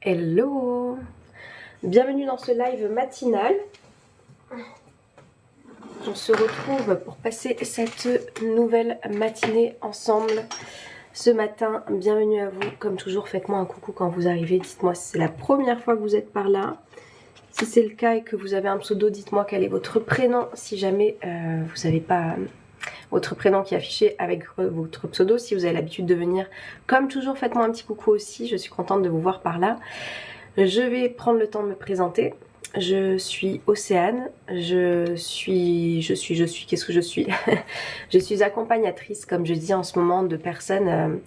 Hello! Bienvenue dans ce live matinal. On se retrouve pour passer cette nouvelle matinée ensemble. Ce matin, bienvenue à vous. Comme toujours, faites-moi un coucou quand vous arrivez. Dites-moi si c'est la première fois que vous êtes par là. Si c'est le cas et que vous avez un pseudo, dites-moi quel est votre prénom. Si jamais vous n'avez pas votre prénom qui est affiché avec votre pseudo, si vous avez l'habitude de venir. Comme toujours, faites-moi un petit coucou aussi. Je suis contente de vous voir par là. Je vais prendre le temps de me présenter. Je suis Océane, qu'est-ce que je suis? Je suis accompagnatrice, comme je dis en ce moment, de personnes,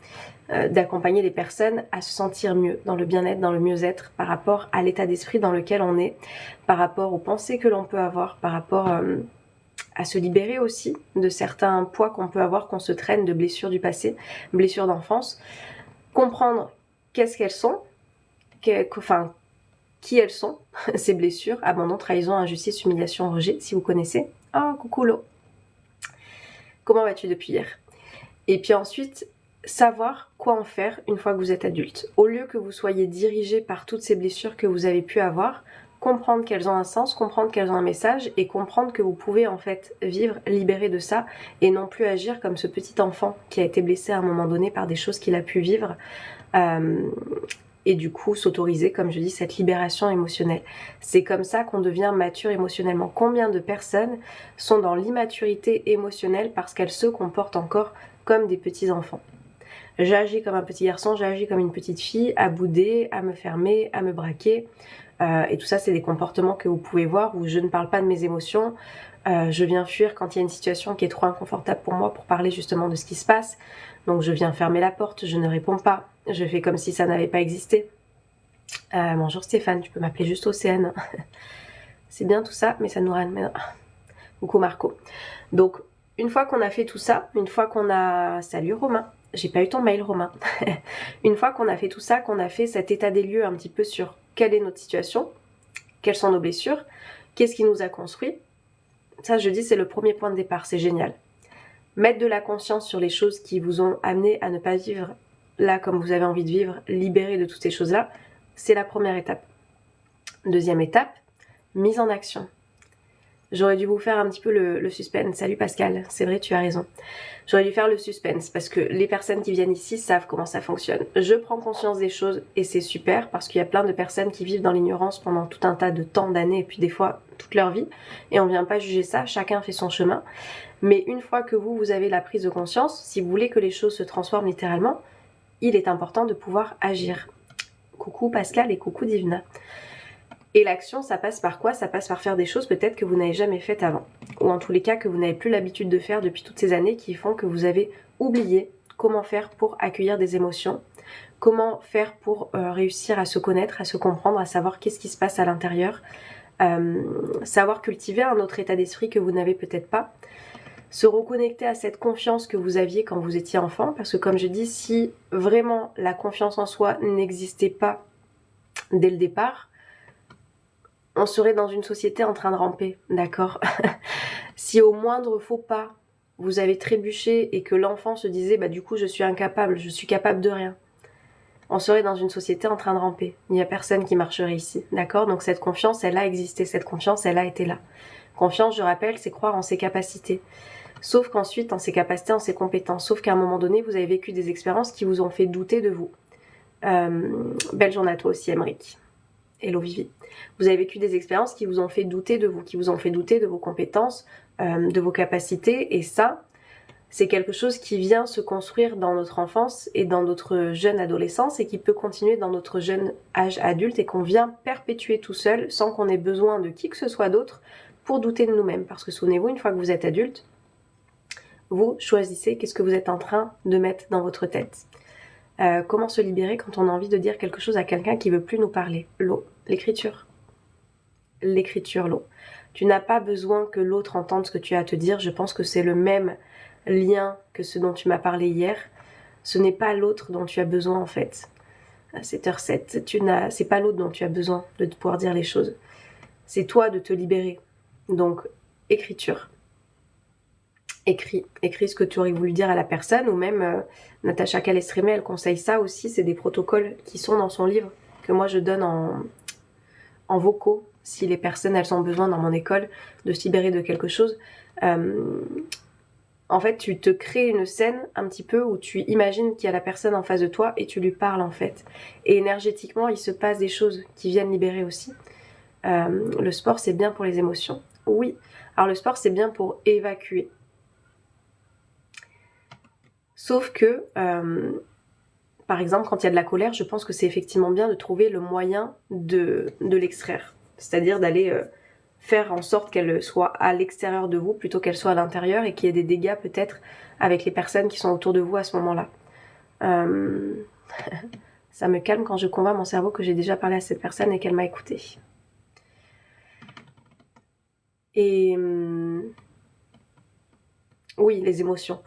d'accompagner les personnes à se sentir mieux, dans le bien-être, dans le mieux-être, par rapport à l'état d'esprit dans lequel on est, par rapport aux pensées que l'on peut avoir, par rapport à se libérer aussi de certains poids qu'on peut avoir, qu'on se traîne, de blessures du passé, blessures d'enfance, comprendre qu'est-ce qu'elles sont, qui elles sont, ces blessures, abandon, trahison, injustice, humiliation, rejet, si vous connaissez. Oh, coucou Lo. Comment vas-tu depuis hier? Et puis ensuite, savoir quoi en faire une fois que vous êtes adulte. Au lieu que vous soyez dirigé par toutes ces blessures que vous avez pu avoir, comprendre qu'elles ont un sens, comprendre qu'elles ont un message et comprendre que vous pouvez en fait vivre libéré de ça et non plus agir comme ce petit enfant qui a été blessé à un moment donné par des choses qu'il a pu vivre. Et du coup s'autoriser, comme je dis, cette libération émotionnelle. C'est comme ça qu'on devient mature émotionnellement. Combien de personnes sont dans l'immaturité émotionnelle parce qu'elles se comportent encore comme des petits enfants? J'agis comme un petit garçon, j'agis comme une petite fille, à bouder, à me fermer, à me braquer. Et tout ça, c'est des comportements que vous pouvez voir où je ne parle pas de mes émotions. Je viens fuir quand il y a une situation qui est trop inconfortable pour moi pour parler justement de ce qui se passe. Donc je viens fermer la porte, je ne réponds pas. Je fais comme si ça n'avait pas existé. Bonjour Stéphane, tu peux m'appeler juste Océane. C'est bien tout ça, mais ça nous ramène... Coucou Marco. Donc, une fois qu'on a fait tout ça, une fois qu'on a... Salut Romain, j'ai pas eu ton mail Romain. Une fois qu'on a fait tout ça, qu'on a fait cet état des lieux un petit peu sur quelle est notre situation, quelles sont nos blessures, qu'est-ce qui nous a construit, ça je dis c'est le premier point de départ, c'est génial. Mettre de la conscience sur les choses qui vous ont amené à ne pas vivre là comme vous avez envie de vivre, libéré de toutes ces choses-là, c'est la première étape. Deuxième étape, mise en action. J'aurais dû vous faire un petit peu le suspense. Salut Pascal, c'est vrai, tu as raison. J'aurais dû faire le suspense parce que les personnes qui viennent ici savent comment ça fonctionne. Je prends conscience des choses et c'est super parce qu'il y a plein de personnes qui vivent dans l'ignorance pendant tout un tas de temps, d'années et puis des fois toute leur vie. Et on vient pas juger ça, chacun fait son chemin. Mais une fois que vous avez la prise de conscience, si vous voulez que les choses se transforment littéralement, il est important de pouvoir agir. Coucou Pascal et coucou Divina. Et l'action, ça passe par quoi? Ça passe par faire des choses peut-être que vous n'avez jamais faites avant. Ou en tous les cas que vous n'avez plus l'habitude de faire depuis toutes ces années qui font que vous avez oublié comment faire pour accueillir des émotions, comment faire pour réussir à se connaître, à se comprendre, à savoir qu'est-ce qui se passe à l'intérieur, savoir cultiver un autre état d'esprit que vous n'avez peut-être pas, se reconnecter à cette confiance que vous aviez quand vous étiez enfant, parce que comme je dis, si vraiment la confiance en soi n'existait pas dès le départ, on serait dans une société en train de ramper, d'accord? Si au moindre faux pas, vous avez trébuché et que l'enfant se disait bah du coup je suis incapable, je suis capable de rien, on serait dans une société en train de ramper. Il n'y a personne qui marcherait ici, d'accord? Donc cette confiance, elle a existé, cette confiance, elle a été là. Confiance, je rappelle, c'est croire en ses capacités. Sauf qu'ensuite, en ses capacités, en ses compétences. Sauf qu'à un moment donné, vous avez vécu des expériences qui vous ont fait douter de vous. Belle journée à toi aussi, Emeric. Hello Vivi. Vous avez vécu des expériences qui vous ont fait douter de vous, qui vous ont fait douter de vos compétences, de vos capacités. Et ça, c'est quelque chose qui vient se construire dans notre enfance et dans notre jeune adolescence et qui peut continuer dans notre jeune âge adulte et qu'on vient perpétuer tout seul sans qu'on ait besoin de qui que ce soit d'autre pour douter de nous-mêmes. Parce que souvenez-vous, une fois que vous êtes adulte, vous choisissez qu'est-ce que vous êtes en train de mettre dans votre tête. Comment se libérer quand on a envie de dire quelque chose à quelqu'un qui veut plus nous parler? L'eau, l'écriture. L'écriture, l'eau. Tu n'as pas besoin que l'autre entende ce que tu as à te dire. Je pense que c'est le même lien que ce dont tu m'as parlé hier. Ce n'est pas l'autre dont tu as besoin en fait. À 7h07, c'est pas l'autre dont tu as besoin de pouvoir dire les choses. C'est toi de te libérer. Donc, écriture. Écris ce que tu aurais voulu dire à la personne, ou même Natacha Calestrémé, elle conseille ça aussi, c'est des protocoles qui sont dans son livre. que moi je donne en vocaux, si les personnes elles ont besoin dans mon école de se libérer de quelque chose. En fait, tu te crées une scène un petit peu où tu imagines qu'il y a la personne en face de toi et tu lui parles en fait. Et énergétiquement, il se passe des choses qui viennent libérer aussi. Le sport, c'est bien pour les émotions. Oui, alors le sport, c'est bien pour évacuer. Sauf que, par exemple, quand il y a de la colère, je pense que c'est effectivement bien de trouver le moyen de l'extraire. C'est-à-dire d'aller faire en sorte qu'elle soit à l'extérieur de vous plutôt qu'elle soit à l'intérieur et qu'il y ait des dégâts peut-être avec les personnes qui sont autour de vous à ce moment-là. Ça me calme quand je convainc mon cerveau que j'ai déjà parlé à cette personne et qu'elle m'a écoutée. Et oui, les émotions.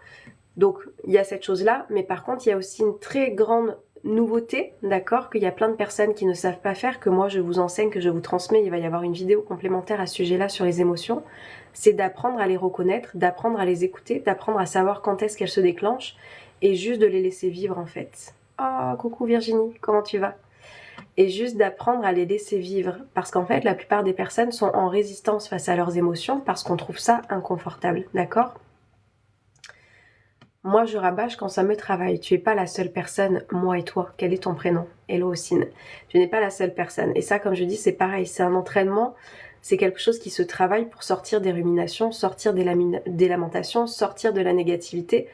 Donc, il y a cette chose-là, mais par contre, il y a aussi une très grande nouveauté, d'accord, qu'il y a plein de personnes qui ne savent pas faire, que moi je vous enseigne, que je vous transmets, il va y avoir une vidéo complémentaire à ce sujet-là sur les émotions, c'est d'apprendre à les reconnaître, d'apprendre à les écouter, d'apprendre à savoir quand est-ce qu'elles se déclenchent, et juste de les laisser vivre en fait. Oh, coucou Virginie, comment tu vas ? Et juste d'apprendre à les laisser vivre, parce qu'en fait, la plupart des personnes sont en résistance face à leurs émotions, parce qu'on trouve ça inconfortable, d'accord ? Moi, je rabâche quand ça me travaille. Tu es pas la seule personne, moi et toi. Quel est ton prénom ? Hello Ossine. Tu n'es pas la seule personne. Et ça, comme je dis, c'est pareil. C'est un entraînement. C'est quelque chose qui se travaille pour sortir des ruminations, sortir des lamentations, sortir de la négativité.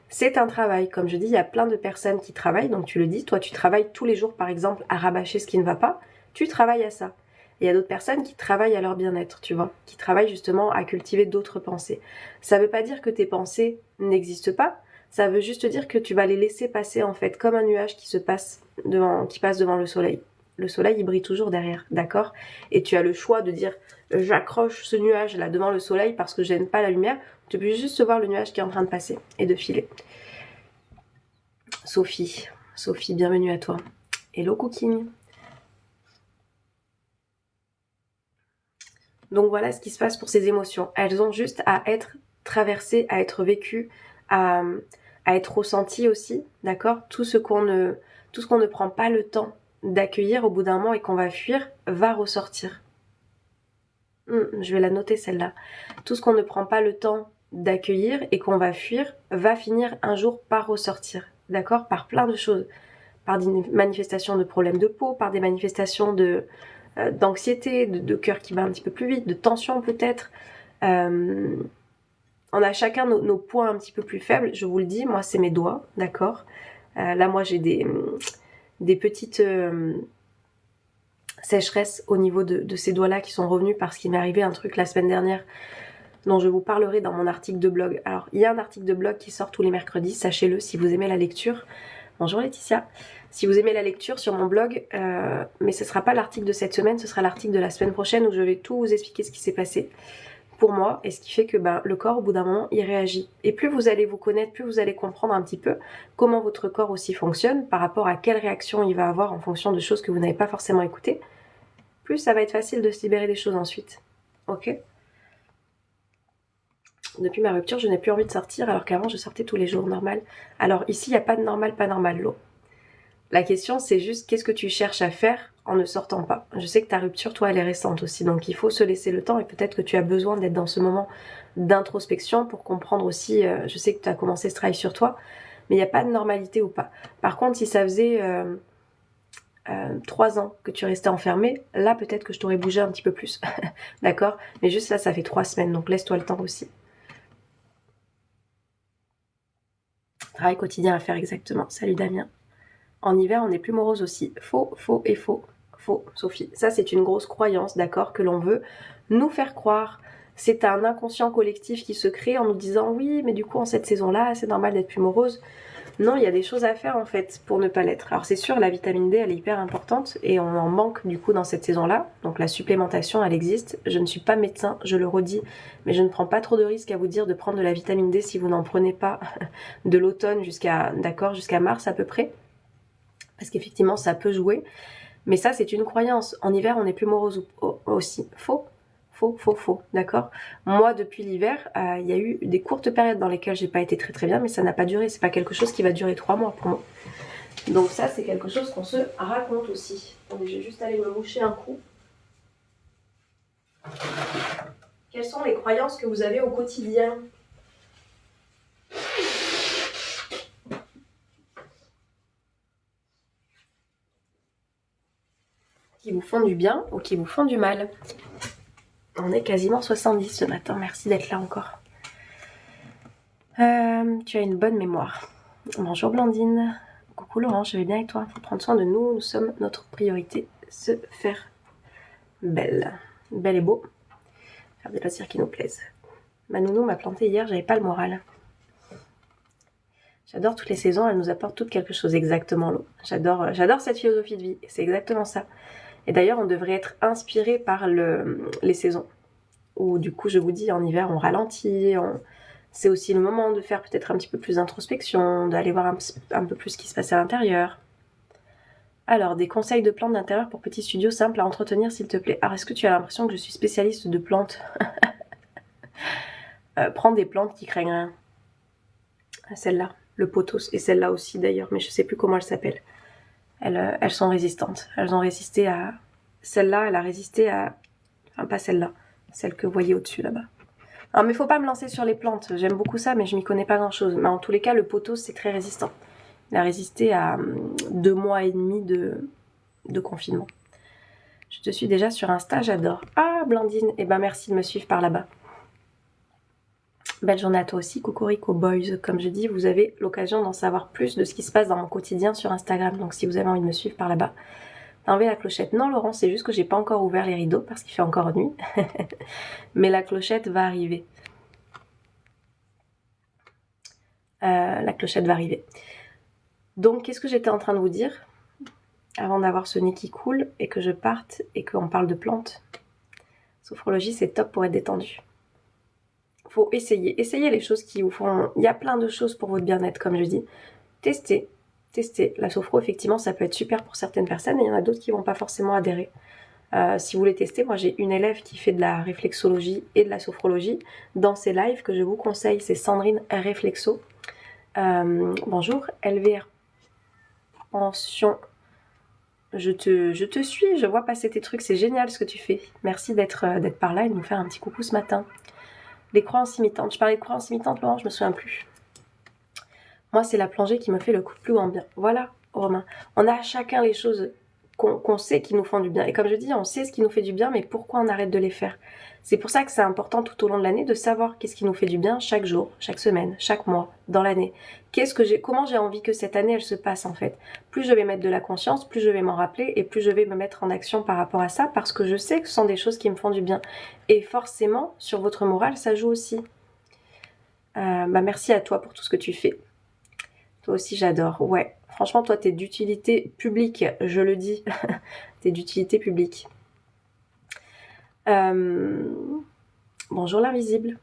C'est un travail. Comme je dis, il y a plein de personnes qui travaillent. Donc tu le dis, toi, tu travailles tous les jours, par exemple, à rabâcher ce qui ne va pas. Tu travailles à ça. Et il y a d'autres personnes qui travaillent à leur bien-être, tu vois, qui travaillent justement à cultiver d'autres pensées. Ça veut pas dire que tes pensées n'existent pas, ça veut juste dire que tu vas les laisser passer en fait, comme un nuage qui passe devant le soleil. Le soleil, il brille toujours derrière, d'accord ? Et tu as le choix de dire j'accroche ce nuage là devant le soleil parce que j'aime pas la lumière. Tu peux juste voir le nuage qui est en train de passer et de filer. Sophie, bienvenue à toi. Hello Cooking. Donc voilà ce qui se passe pour ces émotions. Elles ont juste à être traversées, à être vécues, à être ressenties aussi, d'accord ? Tout ce qu'on ne prend pas le temps d'accueillir au bout d'un moment et qu'on va fuir, va ressortir. Je vais la noter celle-là. Tout ce qu'on ne prend pas le temps d'accueillir et qu'on va fuir, va finir un jour par ressortir, d'accord ? Par plein de choses. Par des manifestations de problèmes de peau, par des manifestations d'anxiété, de cœur qui bat un petit peu plus vite, de tension peut-être. On a chacun nos points un petit peu plus faibles, je vous le dis, moi c'est mes doigts, d'accord ? Là moi j'ai des petites sécheresses au niveau de ces doigts-là qui sont revenus parce qu'il m'est arrivé un truc la semaine dernière dont je vous parlerai dans mon article de blog. Alors il y a un article de blog qui sort tous les mercredis, sachez-le si vous aimez la lecture. Bonjour Laetitia. Si vous aimez la lecture sur mon blog, mais ce ne sera pas l'article de cette semaine, ce sera l'article de la semaine prochaine où je vais tout vous expliquer ce qui s'est passé pour moi et ce qui fait que le corps au bout d'un moment il réagit. Et plus vous allez vous connaître, plus vous allez comprendre un petit peu comment votre corps aussi fonctionne par rapport à quelle réaction il va avoir en fonction de choses que vous n'avez pas forcément écoutées, plus ça va être facile de se libérer des choses ensuite. Ok ? Depuis ma rupture, je n'ai plus envie de sortir alors qu'avant je sortais tous les jours, normal. Alors ici, il n'y a pas de normal, pas normal, l'eau. La question, c'est juste qu'est-ce que tu cherches à faire en ne sortant pas. Je sais que ta rupture, toi, elle est récente aussi, donc il faut se laisser le temps et peut-être que tu as besoin d'être dans ce moment d'introspection pour comprendre aussi, je sais que tu as commencé ce travail sur toi, mais il n'y a pas de normalité ou pas. Par contre, si ça faisait 3 ans que tu restais enfermée, là peut-être que je t'aurais bougé un petit peu plus, d'accord ? Mais juste là, ça fait 3 semaines, donc laisse-toi le temps aussi. Travail quotidien à faire exactement. Salut Damien. En hiver, on est plus morose aussi. Faux, Sophie. Ça, c'est une grosse croyance, d'accord, que l'on veut nous faire croire. C'est un inconscient collectif qui se crée en nous disant oui, mais du coup, en cette saison-là, c'est normal d'être plus morose. Non, il y a des choses à faire en fait pour ne pas l'être. Alors c'est sûr, la vitamine D, elle est hyper importante et on en manque du coup dans cette saison-là. Donc la supplémentation, elle existe. Je ne suis pas médecin, je le redis, mais je ne prends pas trop de risques à vous dire de prendre de la vitamine D si vous n'en prenez pas de l'automne jusqu'à mars à peu près. Parce qu'effectivement, ça peut jouer. Mais ça, c'est une croyance. En hiver, on est plus morose aussi. Faux, d'accord ? Moi, depuis l'hiver, il y a eu des courtes périodes dans lesquelles j'ai pas été très très bien, mais ça n'a pas duré. C'est pas quelque chose qui va durer 3 mois pour moi. Donc ça, c'est quelque chose qu'on se raconte aussi. Attendez, je vais juste aller me moucher un coup. Quelles sont les croyances que vous avez au quotidien ? Qui vous font du bien ou qui vous font du mal ? On est quasiment 70 ce matin, merci d'être là encore. Tu as une bonne mémoire. Bonjour Blandine. Coucou Laurent, je vais bien et toi ? Faut prendre soin de nous, nous sommes notre priorité. Se faire belle. Belle et beau. Faire des loisirs qui nous plaisent. Ma nounou m'a planté hier, j'avais pas le moral. J'adore toutes les saisons, elles nous apportent toutes quelque chose, exactement l'eau. J'adore cette philosophie de vie, c'est exactement ça. Et d'ailleurs, on devrait être inspiré par les saisons. Où du coup, je vous dis, en hiver, on ralentit, c'est aussi le moment de faire peut-être un petit peu plus d'introspection, d'aller voir un peu plus ce qui se passe à l'intérieur. Alors, des conseils de plantes d'intérieur pour petits studios simples à entretenir, s'il te plaît. Alors, est-ce que tu as l'impression que je suis spécialiste de plantes ? Prends des plantes qui craignent rien. Celle-là, le pothos, et celle-là aussi d'ailleurs, mais je sais plus comment elles s'appellent. Elles sont résistantes. Elles ont résisté à... Celle-là, elle a résisté à... Enfin, pas celle-là. Celle que vous voyez au-dessus, là-bas. Alors, mais faut pas me lancer sur les plantes. J'aime beaucoup ça, mais je m'y connais pas grand-chose. Mais en tous les cas, le pothos, c'est très résistant. Il a résisté à 2 mois et demi de confinement. Je te suis déjà sur Insta, j'adore. Ah, Blandine, eh ben merci de me suivre par là-bas. Belle journée à toi aussi, Cocorico Boys. Comme je dis, vous avez l'occasion d'en savoir plus de ce qui se passe dans mon quotidien sur Instagram. Donc si vous avez envie de me suivre par là-bas, enlevez la clochette. Non Laurent, c'est juste que j'ai pas encore ouvert les rideaux parce qu'il fait encore nuit. Mais la clochette va arriver. La clochette va arriver. Donc qu'est-ce que j'étais en train de vous dire avant d'avoir ce nez qui coule et que je parte et qu'on parle de plantes. Sophrologie, c'est top pour être détendu. Faut essayer les choses qui vous font... Il y a plein de choses pour votre bien-être, comme je dis. Testez. La sophro, effectivement, ça peut être super pour certaines personnes et il y en a d'autres qui vont pas forcément adhérer. Si vous voulez tester, moi j'ai une élève qui fait de la réflexologie et de la sophrologie. Dans ses lives que je vous conseille, c'est Sandrine Réflexo. Bonjour, LVR Pension. Je te suis, je vois passer tes trucs, c'est génial ce que tu fais. Merci d'être par là et de nous faire un petit coucou ce matin. Les croyances imitantes. Je parlais de croyances imitantes, Laurent, je me souviens plus. Moi, c'est la plongée qui me fait le coup de plus en bien. Voilà, Romain. On a chacun les choses qu'on sait qui nous font du bien. Et comme je dis, on sait ce qui nous fait du bien, mais pourquoi on arrête de les faire ? C'est pour ça que c'est important tout au long de l'année de savoir qu'est-ce qui nous fait du bien chaque jour, chaque semaine, chaque mois, dans l'année. Comment j'ai envie que cette année elle se passe en fait. Plus je vais mettre de la conscience, plus je vais m'en rappeler et plus je vais me mettre en action par rapport à ça parce que je sais que ce sont des choses qui me font du bien. Et forcément, sur votre morale, ça joue aussi. Merci à toi pour tout ce que tu fais. Toi aussi, j'adore. Ouais, franchement, toi, t'es d'utilité publique, je le dis. T'es d'utilité publique. Bonjour l'invisible.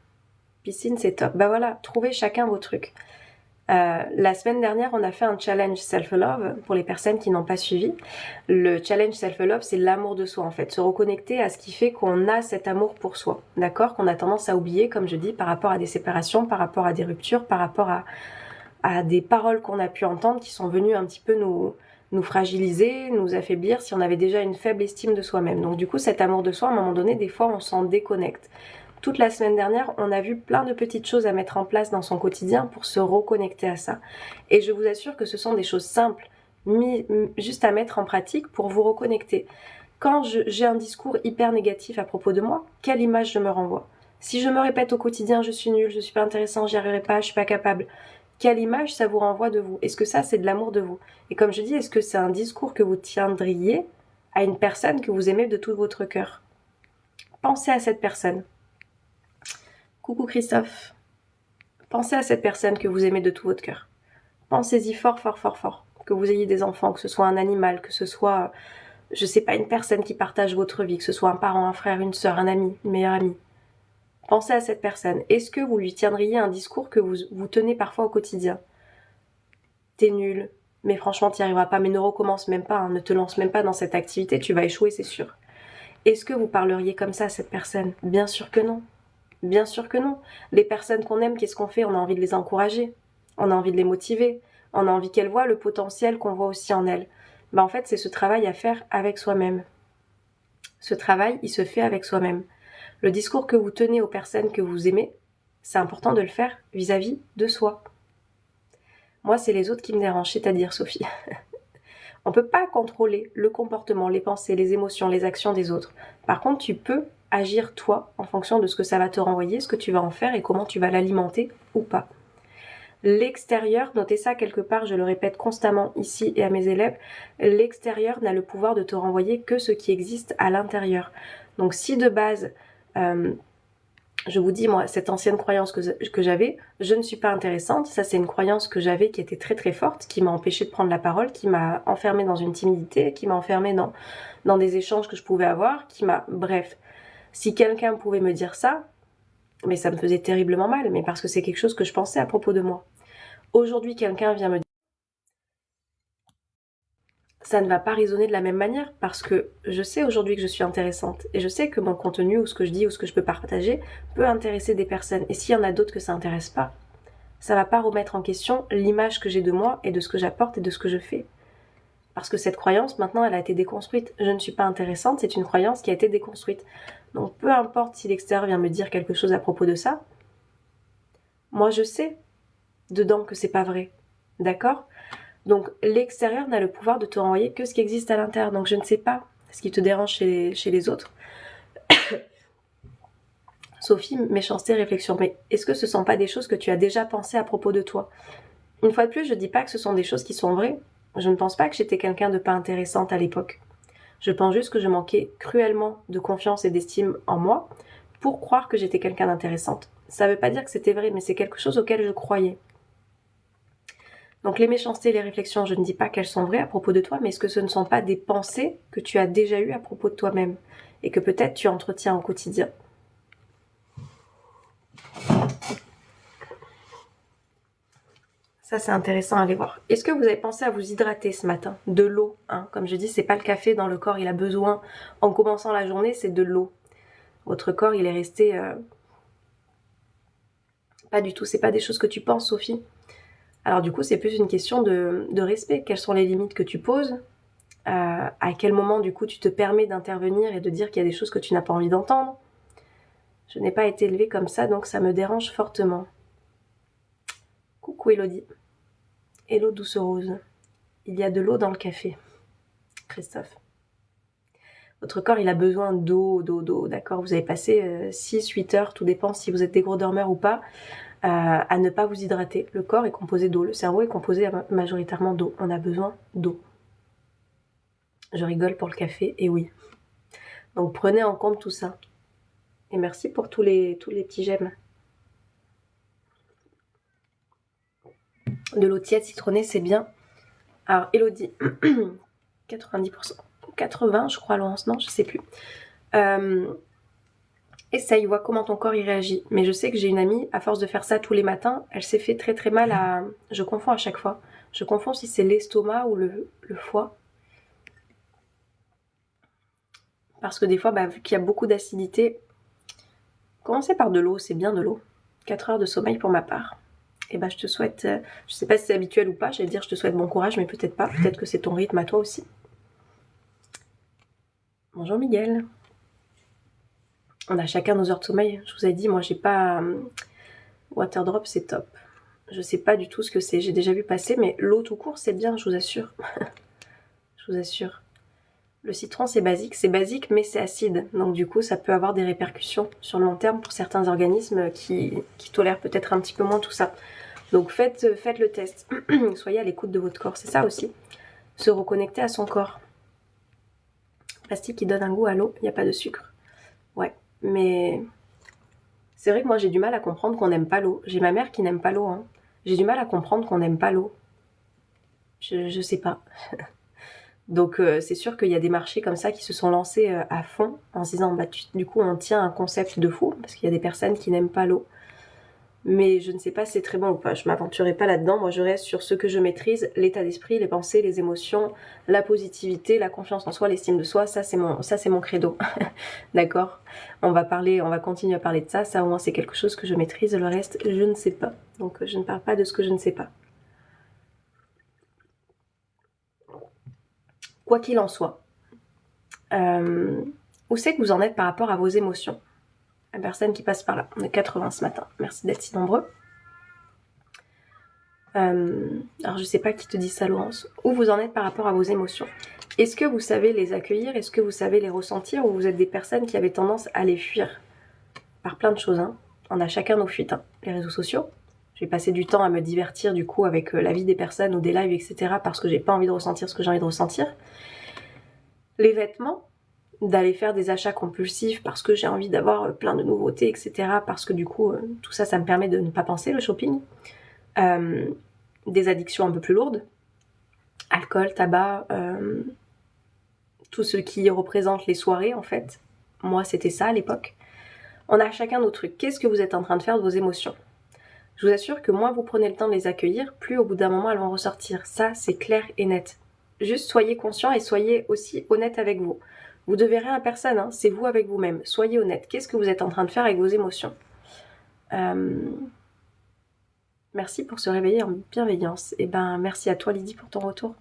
Piscine, c'est top. Bah voilà, trouvez chacun vos trucs. La semaine dernière, on a fait un challenge self-love pour les personnes qui n'ont pas suivi. Le challenge self-love, c'est l'amour de soi en fait. Se reconnecter à ce qui fait qu'on a cet amour pour soi. D'accord ? Qu'on a tendance à oublier, comme je dis, par rapport à des séparations, par rapport à des ruptures, par rapport à des paroles qu'on a pu entendre qui sont venues un petit peu nous fragiliser, nous affaiblir si on avait déjà une faible estime de soi-même. Donc du coup, cet amour de soi, à un moment donné, des fois, on s'en déconnecte. Toute la semaine dernière, on a vu plein de petites choses à mettre en place dans son quotidien pour se reconnecter à ça. Et je vous assure que ce sont des choses simples, juste à mettre en pratique pour vous reconnecter. Quand j'ai un discours hyper négatif à propos de moi, quelle image je me renvoie ? Si je me répète au quotidien, je suis nulle, je suis pas intéressant, j'y arriverai pas, je suis pas capable, quelle image ça vous renvoie de vous ? Est-ce que ça, c'est de l'amour de vous ? Et comme je dis, est-ce que c'est un discours que vous tiendriez à une personne que vous aimez de tout votre cœur ? Pensez à cette personne. Coucou Christophe. Pensez à cette personne que vous aimez de tout votre cœur. Pensez-y fort, fort, fort, fort. Que vous ayez des enfants, que ce soit un animal, que ce soit, je sais pas, une personne qui partage votre vie, que ce soit un parent, un frère, une sœur, un ami, une meilleure amie. Pensez à cette personne. Est-ce que vous lui tiendriez un discours que vous tenez parfois au quotidien ? T'es nul, mais franchement t'y arriveras pas, mais ne recommence même pas, hein, ne te lance même pas dans cette activité, tu vas échouer, c'est sûr. Est-ce que vous parleriez comme ça à cette personne ? Bien sûr que non. Bien sûr que non. Les personnes qu'on aime, qu'est-ce qu'on fait ? On a envie de les encourager. On a envie de les motiver. On a envie qu'elle voie le potentiel qu'on voit aussi en elle. En fait, c'est ce travail à faire avec soi-même. Ce travail, il se fait avec soi-même. Le discours que vous tenez aux personnes que vous aimez, c'est important de le faire vis-à-vis de soi. Moi, c'est les autres qui me dérangent, c'est-à-dire Sophie. On peut pas contrôler le comportement, les pensées, les émotions, les actions des autres. Par contre, tu peux agir toi en fonction de ce que ça va te renvoyer, ce que tu vas en faire et comment tu vas l'alimenter ou pas. L'extérieur, notez ça quelque part, je le répète constamment ici et à mes élèves, l'extérieur n'a le pouvoir de te renvoyer que ce qui existe à l'intérieur. Donc si de base, je vous dis, moi, cette ancienne croyance que j'avais, je ne suis pas intéressante, ça c'est une croyance que j'avais qui était très très forte, qui m'a empêchée de prendre la parole, qui m'a enfermée dans une timidité, qui m'a enfermée dans des échanges que je pouvais avoir, Bref, si quelqu'un pouvait me dire ça, mais ça me faisait terriblement mal, mais parce que c'est quelque chose que je pensais à propos de moi. Aujourd'hui, quelqu'un vient me dire, ça ne va pas résonner de la même manière parce que je sais aujourd'hui que je suis intéressante et je sais que mon contenu ou ce que je dis ou ce que je peux partager peut intéresser des personnes. Et s'il y en a d'autres que ça intéresse pas, ça va pas remettre en question l'image que j'ai de moi et de ce que j'apporte et de ce que je fais. Parce que cette croyance, maintenant, elle a été déconstruite. Je ne suis pas intéressante, c'est une croyance qui a été déconstruite. Donc peu importe si l'extérieur vient me dire quelque chose à propos de ça, moi je sais dedans que c'est pas vrai. D'accord ? Donc l'extérieur n'a le pouvoir de te renvoyer que ce qui existe à l'intérieur. Donc je ne sais pas ce qui te dérange chez les autres. Sophie, méchanceté, réflexion. Mais est-ce que ce ne sont pas des choses que tu as déjà pensées à propos de toi ? Une fois de plus, je ne dis pas que ce sont des choses qui sont vraies. Je ne pense pas que j'étais quelqu'un de pas intéressante à l'époque. Je pense juste que je manquais cruellement de confiance et d'estime en moi pour croire que j'étais quelqu'un d'intéressante. Ça ne veut pas dire que c'était vrai, mais c'est quelque chose auquel je croyais. Donc les méchancetés, les réflexions, je ne dis pas qu'elles sont vraies à propos de toi, mais est-ce que ce ne sont pas des pensées que tu as déjà eues à propos de toi-même et que peut-être tu entretiens au quotidien ? Ça, c'est intéressant à aller voir. Est-ce que vous avez pensé à vous hydrater ce matin ? De l'eau, hein. Comme je dis, c'est pas le café dans le corps, il a besoin, en commençant la journée, c'est de l'eau. Votre corps, il est resté... Pas du tout, c'est pas des choses que tu penses, Sophie. Alors du coup, c'est plus une question de respect. Quelles sont les limites que tu poses ? À quel moment, du coup, tu te permets d'intervenir et de dire qu'il y a des choses que tu n'as pas envie d'entendre ? Je n'ai pas été élevée comme ça, donc ça me dérange fortement. Coucou Elodie. Hello douce rose. Il y a de l'eau dans le café. Christophe. Votre corps, il a besoin d'eau, d'accord ? Vous avez passé 6-8 heures, tout dépend si vous êtes des gros dormeurs ou pas, à ne pas vous hydrater. Le corps est composé d'eau, le cerveau est composé majoritairement d'eau. On a besoin d'eau. Je rigole pour le café, et oui. Donc prenez en compte tout ça. Et merci pour tous les petits j'aime. De l'eau tiède citronnée, c'est bien. Alors, Elodie, 90%, 80, je crois, Laurence, non, je sais plus. Essaye, vois comment ton corps y réagit. Mais je sais que j'ai une amie, à force de faire ça tous les matins, elle s'est fait très très mal à... Je confonds à chaque fois. Je confonds si c'est l'estomac ou le foie. Parce que des fois, vu qu'il y a beaucoup d'acidité, commencez par de l'eau, c'est bien de l'eau. 4 heures de sommeil pour ma part. Et je te souhaite, je sais pas si c'est habituel ou pas, j'allais dire je te souhaite bon courage, mais peut-être pas, peut-être que c'est ton rythme à toi aussi. Bonjour Miguel. On a chacun nos heures de sommeil, je vous ai dit, moi j'ai pas... Waterdrop c'est top. Je sais pas du tout ce que c'est, j'ai déjà vu passer, mais l'eau tout court c'est bien, je vous assure. Je vous assure. Le citron c'est basique mais c'est acide, donc du coup ça peut avoir des répercussions sur le long terme pour certains organismes qui tolèrent peut-être un petit peu moins tout ça. Donc faites le test, soyez à l'écoute de votre corps, c'est ça aussi, se reconnecter à son corps. Plastique qui donne un goût à l'eau, il n'y a pas de sucre. Ouais, mais c'est vrai que moi j'ai du mal à comprendre qu'on n'aime pas l'eau. J'ai ma mère qui n'aime pas l'eau, hein. J'ai du mal à comprendre qu'on n'aime pas l'eau. Je sais pas. Donc c'est sûr qu'il y a des marchés comme ça qui se sont lancés à fond en se disant du coup on tient un concept de fou parce qu'il y a des personnes qui n'aiment pas l'eau. Mais je ne sais pas si c'est très bon ou pas, je m'aventurerai pas là-dedans, moi je reste sur ce que je maîtrise, l'état d'esprit, les pensées, les émotions, la positivité, la confiance en soi, l'estime de soi, ça c'est mon credo, d'accord ? On va continuer à parler de ça, ça au moins c'est quelque chose que je maîtrise, le reste je ne sais pas, donc je ne parle pas de ce que je ne sais pas. quoi qu'il en soit, où c'est que vous en êtes par rapport à vos émotions? La personne qui passe par là, on est 80 ce matin, merci d'être si nombreux. Alors je sais pas qui te dit ça, Laurence. Où vous en êtes par rapport à vos émotions? Est-ce que vous savez les accueillir? Est-ce que vous savez les ressentir? Ou vous êtes des personnes qui avaient tendance à les fuir? Par plein de choses, hein. On a chacun nos fuites, hein. Les réseaux sociaux. J'ai passé du temps à me divertir du coup avec la vie des personnes ou des lives, etc. parce que j'ai pas envie de ressentir ce que j'ai envie de ressentir. Les vêtements, d'aller faire des achats compulsifs parce que j'ai envie d'avoir plein de nouveautés, etc. Parce que du coup, tout ça, ça me permet de ne pas penser, le shopping. Des addictions un peu plus lourdes, alcool, tabac, tout ce qui représente les soirées en fait. Moi c'était ça à l'époque. On a chacun nos trucs. Qu'est-ce que vous êtes en train de faire de vos émotions? Je vous assure que moins vous prenez le temps de les accueillir, plus au bout d'un moment elles vont ressortir. Ça c'est clair et net. Juste soyez conscient et soyez aussi honnête avec vous. Vous devez rien à personne, hein. C'est vous avec vous-même. Soyez honnête. Qu'est-ce que vous êtes en train de faire avec vos émotions? Merci pour se réveiller en bienveillance. Et ben, merci à toi Lydie pour ton retour.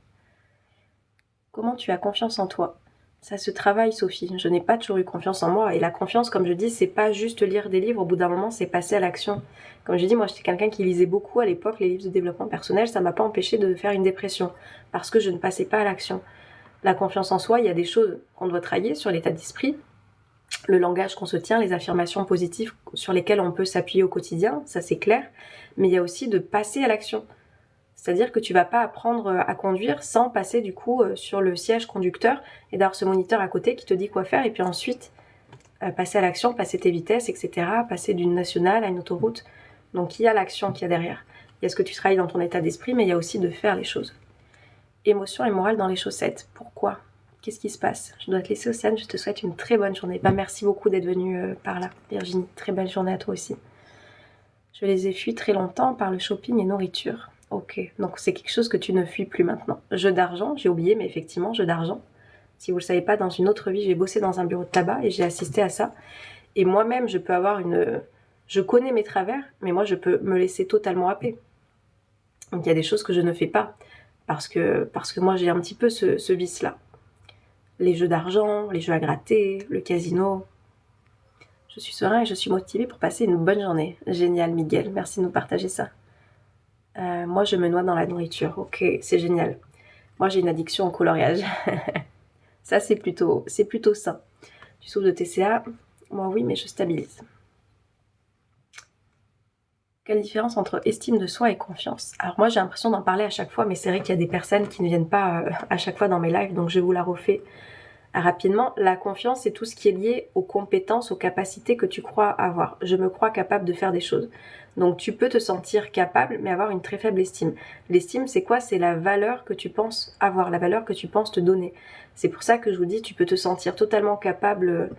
Comment tu as confiance en toi? Ça se travaille, Sophie. Je n'ai pas toujours eu confiance en moi. Et la confiance, comme je dis, c'est pas juste lire des livres. Au bout d'un moment, c'est passer à l'action. Comme je dis, moi, j'étais quelqu'un qui lisait beaucoup à l'époque les livres de développement personnel. Ça m'a pas empêché de faire une dépression parce que je ne passais pas à l'action. La confiance en soi, il y a des choses qu'on doit travailler sur l'état d'esprit, le langage qu'on se tient, les affirmations positives sur lesquelles on peut s'appuyer au quotidien, ça c'est clair, mais il y a aussi de passer à l'action. C'est-à-dire que tu vas pas apprendre à conduire sans passer du coup sur le siège conducteur et d'avoir ce moniteur à côté qui te dit quoi faire et puis ensuite passer à l'action, passer tes vitesses, etc., passer d'une nationale à une autoroute. Donc il y a l'action qu'il y a derrière. Il y a ce que tu travailles dans ton état d'esprit, mais il y a aussi de faire les choses. Émotion et morale dans les chaussettes. Pourquoi? Qu'est-ce qui se passe? Je dois te laisser, Océane, je te souhaite une très bonne journée. Merci beaucoup d'être venue par là, Virginie. Très belle journée à toi aussi. Je les ai fuis très longtemps par le shopping et nourriture. Ok, donc c'est quelque chose que tu ne fuis plus maintenant. Jeu d'argent, j'ai oublié, mais effectivement, jeu d'argent. Si vous le savez pas, dans une autre vie, j'ai bossé dans un bureau de tabac et j'ai assisté à ça. Et moi-même, je peux avoir je connais mes travers, mais moi, je peux me laisser totalement happer. Donc il y a des choses que je ne fais pas. Parce que moi, j'ai un petit peu ce vice-là. Les jeux d'argent, les jeux à gratter, le casino. Je suis serein et je suis motivée pour passer une bonne journée. Génial, Miguel. Merci de nous partager ça. Moi, je me noie dans la nourriture. Ok, c'est génial. Moi, j'ai une addiction au coloriage. Ça, c'est plutôt sain. Tu souffres de TCA? Moi, oui, mais je stabilise. Quelle différence entre estime de soi et confiance? Alors moi, j'ai l'impression d'en parler à chaque fois, mais c'est vrai qu'il y a des personnes qui ne viennent pas à chaque fois dans mes lives, donc je vous la refais rapidement. La confiance, c'est tout ce qui est lié aux compétences, aux capacités que tu crois avoir. Je me crois capable de faire des choses. Donc tu peux te sentir capable, mais avoir une très faible estime. L'estime, c'est quoi? C'est la valeur que tu penses avoir, la valeur que tu penses te donner. C'est pour ça que je vous dis, tu peux te sentir totalement capable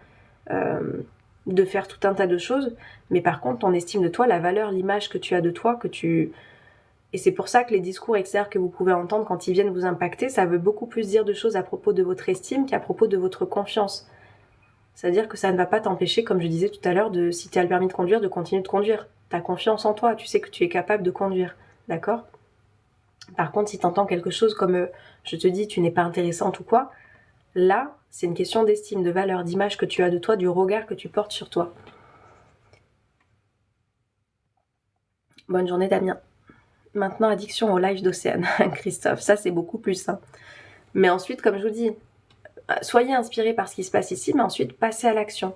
de faire tout un tas de choses, mais par contre, ton estime de toi, la valeur, l'image que tu as de toi, Et c'est pour ça que les discours externes que vous pouvez entendre quand ils viennent vous impacter, ça veut beaucoup plus dire de choses à propos de votre estime qu'à propos de votre confiance. C'est-à-dire que ça ne va pas t'empêcher, comme je disais tout à l'heure, si tu as le permis de conduire, de continuer de conduire. Tu as confiance en toi, tu sais que tu es capable de conduire. D'accord? Par contre, si tu entends quelque chose comme je te dis, tu n'es pas intéressante ou quoi, là, c'est une question d'estime, de valeur, d'image que tu as de toi, du regard que tu portes sur toi. Bonne journée, Damien. Maintenant, addiction au live d'Océane, Christophe, ça c'est beaucoup plus sain. Mais ensuite, comme je vous dis, soyez inspirés par ce qui se passe ici, mais ensuite passez à l'action.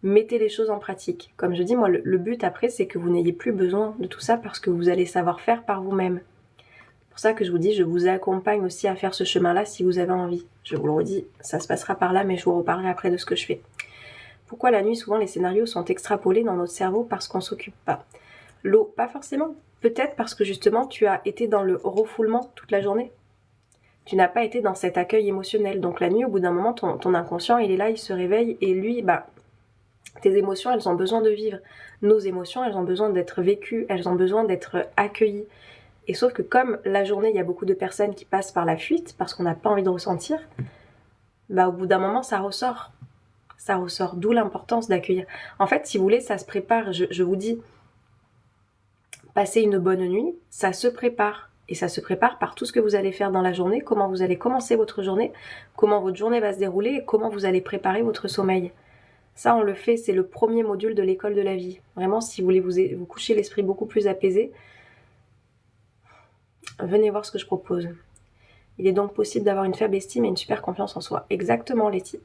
Mettez les choses en pratique. Comme je dis, moi, le but après, c'est que vous n'ayez plus besoin de tout ça parce que vous allez savoir faire par vous-même. C'est pour ça que je vous dis, je vous accompagne aussi à faire ce chemin-là si vous avez envie. Je vous le redis, ça se passera par là, mais je vous reparlerai après de ce que je fais. Pourquoi la nuit, souvent, les scénarios sont extrapolés dans notre cerveau parce qu'on s'occupe pas? L'eau, pas forcément. Peut-être parce que justement, tu as été dans le refoulement toute la journée. Tu n'as pas été dans cet accueil émotionnel. Donc la nuit, au bout d'un moment, ton inconscient, il est là, il se réveille et lui, tes émotions, elles ont besoin de vivre. Nos émotions, elles ont besoin d'être vécues, elles ont besoin d'être accueillies. Et sauf que comme la journée, il y a beaucoup de personnes qui passent par la fuite parce qu'on n'a pas envie de ressentir, au bout d'un moment, ça ressort. Ça ressort, d'où l'importance d'accueillir. En fait, si vous voulez, ça se prépare. Je vous dis, passer une bonne nuit, ça se prépare. Et ça se prépare par tout ce que vous allez faire dans la journée, comment vous allez commencer votre journée, comment votre journée va se dérouler et comment vous allez préparer votre sommeil. Ça, on le fait, c'est le premier module de l'école de la vie. Vraiment, si vous voulez vous coucher l'esprit beaucoup plus apaisé, venez voir ce que je propose. Il est donc possible d'avoir une faible estime et une super confiance en soi. Exactement, Letty.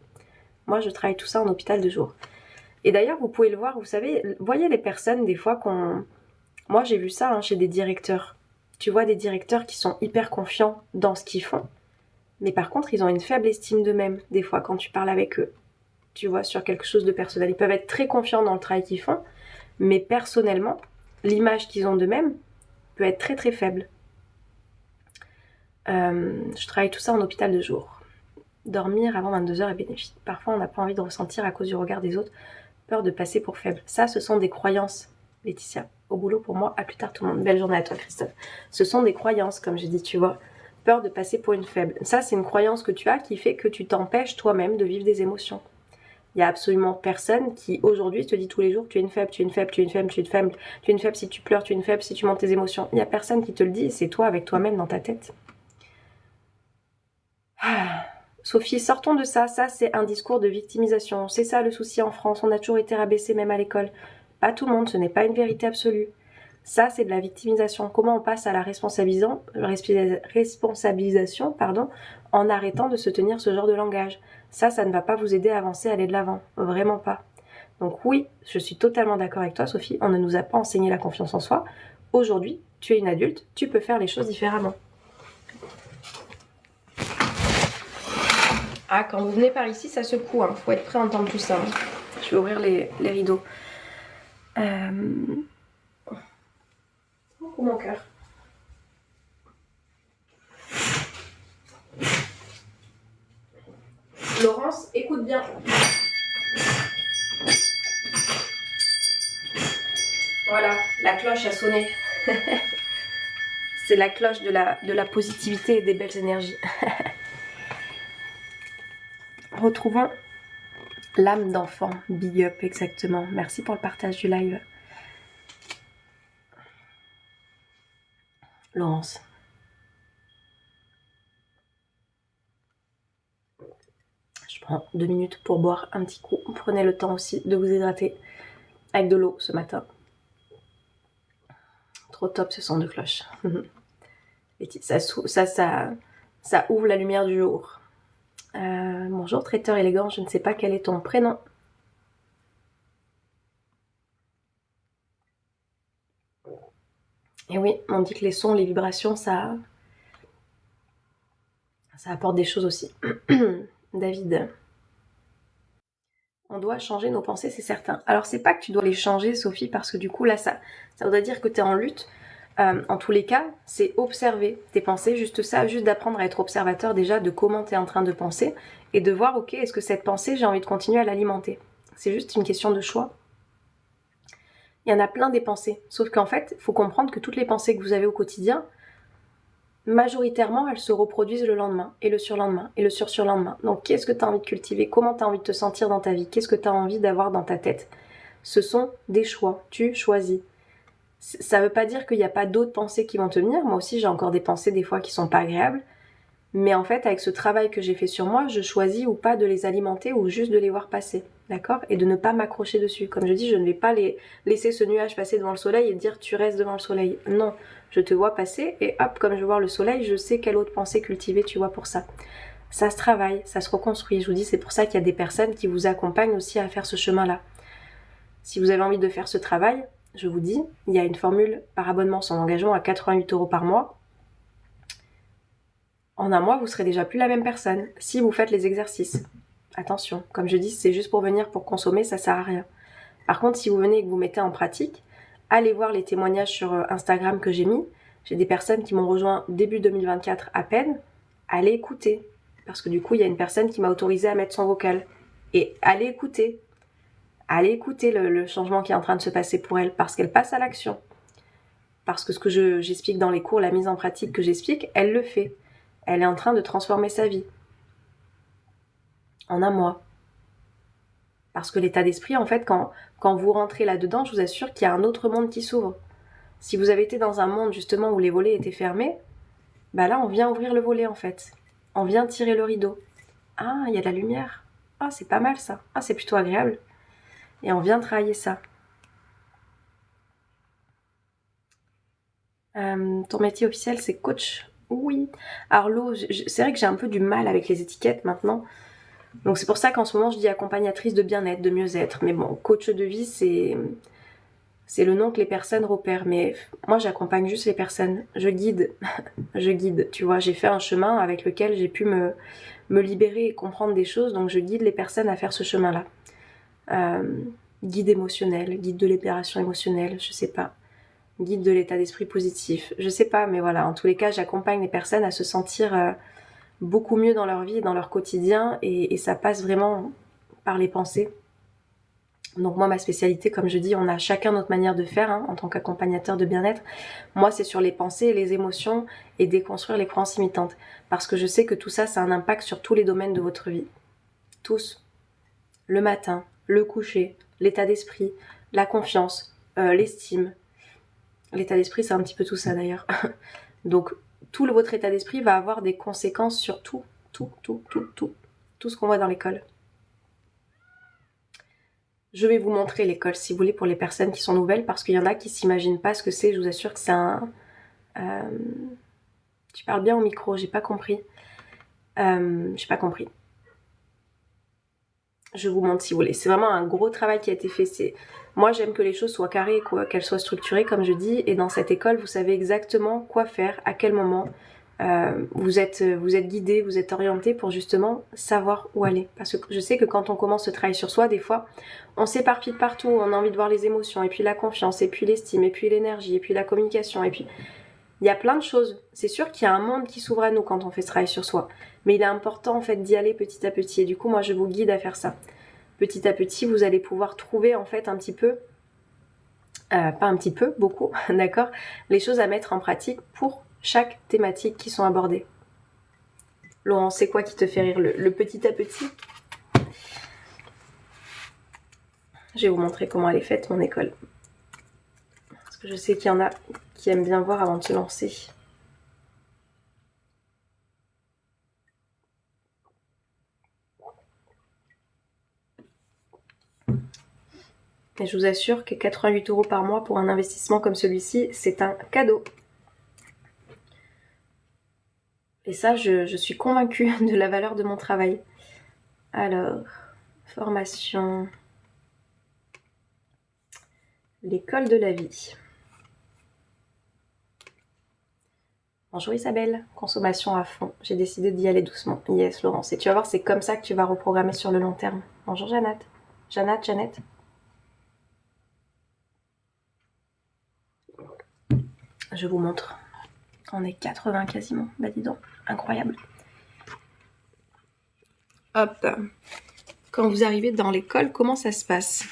Moi, je travaille tout ça en hôpital de jour. Et d'ailleurs, vous pouvez le voir, vous savez, voyez les personnes, des fois, Moi, j'ai vu ça chez des directeurs. Tu vois des directeurs qui sont hyper confiants dans ce qu'ils font, mais par contre, ils ont une faible estime d'eux-mêmes, des fois, quand tu parles avec eux. Tu vois, sur quelque chose de personnel. Ils peuvent être très confiants dans le travail qu'ils font, mais personnellement, l'image qu'ils ont d'eux-mêmes peut être très très faible. Je travaille tout ça en hôpital de jour. Dormir avant 22h est bénéfique. Parfois, on n'a pas envie de ressentir à cause du regard des autres, peur de passer pour faible. Ça, ce sont des croyances, Laetitia. Au boulot pour moi, à plus tard tout le monde. Belle journée à toi, Christophe. Ce sont des croyances, comme j'ai dit, tu vois. Peur de passer pour une faible. Ça, c'est une croyance que tu as qui fait que tu t'empêches toi-même de vivre des émotions. Il n'y a absolument personne qui, aujourd'hui, te dit tous les jours tu es une faible, tu es une faible, tu es une faible, tu es une faible, tu es une faible si tu pleures, tu es une faible si tu montes tes émotions. Il n'y a personne qui te le dit, c'est toi avec toi-même dans ta tête. Sophie, sortons de ça. Ça, c'est un discours de victimisation. C'est ça le souci en France. On a toujours été rabaissé, même à l'école. Pas tout le monde, ce n'est pas une vérité absolue. Ça, c'est de la victimisation. Comment on passe à la responsabilisation, en arrêtant de se tenir ce genre de langage. Ça ne va pas vous aider à avancer, à aller de l'avant. Vraiment pas. Donc oui, je suis totalement d'accord avec toi, Sophie. On ne nous a pas enseigné la confiance en soi. Aujourd'hui, tu es une adulte, tu peux faire les choses différemment. Ah, quand vous venez par ici, ça secoue. Faut être prêt à entendre tout ça. Je vais ouvrir les rideaux. Oh, mon cœur. Laurence, écoute bien. Voilà, la cloche a sonné. C'est la cloche de la positivité et des belles énergies. Retrouvons l'âme d'enfant. Big up, exactement. Merci pour le partage du live. Laurence. Je prends 2 minutes pour boire un petit coup. Prenez le temps aussi de vous hydrater avec de l'eau ce matin. Trop top ce son de cloche. Ça ouvre la lumière du jour. Bonjour traiteur élégant, je ne sais pas quel est ton prénom. Et oui, on dit que les sons, les vibrations, ça apporte des choses aussi. David. On doit changer nos pensées, c'est certain. Alors c'est pas que tu dois les changer, Sophie, parce que du coup là, ça voudrait dire que tu es en lutte. En tous les cas, c'est observer tes pensées, juste ça, juste d'apprendre à être observateur déjà de comment tu es en train de penser et de voir, ok, est-ce que cette pensée, j'ai envie de continuer à l'alimenter. C'est juste une question de choix. Il y en a plein des pensées, sauf qu'en fait, il faut comprendre que toutes les pensées que vous avez au quotidien, majoritairement, elles se reproduisent le lendemain, et le surlendemain, et le sursurlendemain. Donc, qu'est-ce que tu as envie de cultiver? Comment tu as envie de te sentir dans ta vie? Qu'est-ce que tu as envie d'avoir dans ta tête? Ce sont des choix, tu choisis. Ça veut pas dire qu'il n'y a pas d'autres pensées qui vont te venir. Moi aussi, j'ai encore des pensées des fois qui sont pas agréables. Mais en fait, avec ce travail que j'ai fait sur moi, je choisis ou pas de les alimenter ou juste de les voir passer. D'accord? Et de ne pas m'accrocher dessus. Comme je dis, je ne vais pas laisser ce nuage passer devant le soleil et dire tu restes devant le soleil. Non. Je te vois passer et hop, comme je veux voir le soleil, je sais quelle autre pensée cultiver, tu vois, pour ça. Ça se travaille, ça se reconstruit. Je vous dis, c'est pour ça qu'il y a des personnes qui vous accompagnent aussi à faire ce chemin-là. Si vous avez envie de faire ce travail, je vous dis, il y a une formule par abonnement sans engagement à 88 € par mois. En un mois, vous serez déjà plus la même personne si vous faites les exercices. Attention, comme je dis, c'est juste pour venir pour consommer, ça sert à rien. Par contre, si vous venez et que vous mettez en pratique, allez voir les témoignages sur Instagram que j'ai mis. J'ai des personnes qui m'ont rejoint début 2024 à peine. Allez écouter. Parce que du coup, il y a une personne qui m'a autorisé à mettre son vocal. Et allez écouter. Allez écouter le changement qui est en train de se passer pour elle, parce qu'elle passe à l'action. Parce que ce que j'explique dans les cours, la mise en pratique que j'explique, elle le fait. Elle est en train de transformer sa vie. En un mois. Parce que l'état d'esprit, en fait, quand vous rentrez là-dedans, je vous assure qu'il y a un autre monde qui s'ouvre. Si vous avez été dans un monde, justement, où les volets étaient fermés, Bah là, on vient ouvrir le volet en fait. On vient tirer le rideau. Ah, il y a de la lumière. Ah, c'est pas mal ça. Ah, c'est plutôt agréable. Et on vient travailler ça. Ton métier officiel, c'est coach. Oui. Alors Lo, c'est vrai que j'ai un peu du mal avec les étiquettes maintenant. Donc c'est pour ça qu'en ce moment, je dis accompagnatrice de bien-être, de mieux-être. Mais bon, coach de vie, c'est le nom que les personnes repèrent. Mais moi, j'accompagne juste les personnes. Je guide. Je guide. Tu vois, j'ai fait un chemin avec lequel j'ai pu me libérer et comprendre des choses. Donc je guide les personnes à faire ce chemin-là. Guide émotionnel, guide de libération émotionnelle, je sais pas. Guide de l'état d'esprit positif, je sais pas, mais voilà, en tous les cas, j'accompagne les personnes à se sentir beaucoup mieux dans leur vie et dans leur quotidien, et ça passe vraiment par les pensées. Donc moi, ma spécialité, comme je dis, on a chacun notre manière de faire en tant qu'accompagnateur de bien-être. Moi, c'est sur les pensées et les émotions et déconstruire les croyances limitantes. Parce que je sais que tout ça, ça a un impact sur tous les domaines de votre vie. Tous. Le matin, le coucher, l'état d'esprit, la confiance, l'estime. L'état d'esprit, c'est un petit peu tout ça d'ailleurs. Donc, tout votre état d'esprit va avoir des conséquences sur tout ce qu'on voit dans l'école. Je vais vous montrer l'école, si vous voulez, pour les personnes qui sont nouvelles, parce qu'il y en a qui s'imaginent pas ce que c'est. Je vous assure que c'est un... Tu parles bien au micro, j'ai pas compris. J'ai pas compris. Je vous montre si vous voulez. C'est vraiment un gros travail qui a été fait. Moi, j'aime que les choses soient carrées, qu'elles soient structurées, comme je dis. Et dans cette école, vous savez exactement quoi faire, à quel moment. Vous êtes guidé, vous êtes orienté pour justement savoir où aller. Parce que je sais que quand on commence ce travail sur soi, des fois, on s'éparpille partout. On a envie de voir les émotions, et puis la confiance, et puis l'estime, et puis l'énergie, et puis la communication, et puis... Il y a plein de choses. C'est sûr qu'il y a un monde qui s'ouvre à nous quand on fait ce travail sur soi. Mais il est important en fait d'y aller petit à petit. Et du coup, moi, je vous guide à faire ça. Petit à petit, vous allez pouvoir trouver en fait un petit peu, pas un petit peu, beaucoup, d'accord, les choses à mettre en pratique pour chaque thématique qui sont abordées. Laurent, c'est quoi qui te fait rire, le petit à petit? Je vais vous montrer comment elle est faite, mon école. Parce que je sais qu'il y en a qui aiment bien voir avant de se lancer. Et je vous assure que 88 € par mois pour un investissement comme celui-ci, c'est un cadeau. Et ça, je suis convaincue de la valeur de mon travail. Alors, formation, l'école de la vie. Bonjour Isabelle, consommation à fond. J'ai décidé d'y aller doucement. Yes, Laurence. Et tu vas voir, c'est comme ça que tu vas reprogrammer sur le long terme. Bonjour Jeannette. Jeannette. Je vous montre. On est 80 quasiment. Bah dis donc, incroyable. Hop. Quand vous arrivez dans l'école, comment ça se passe?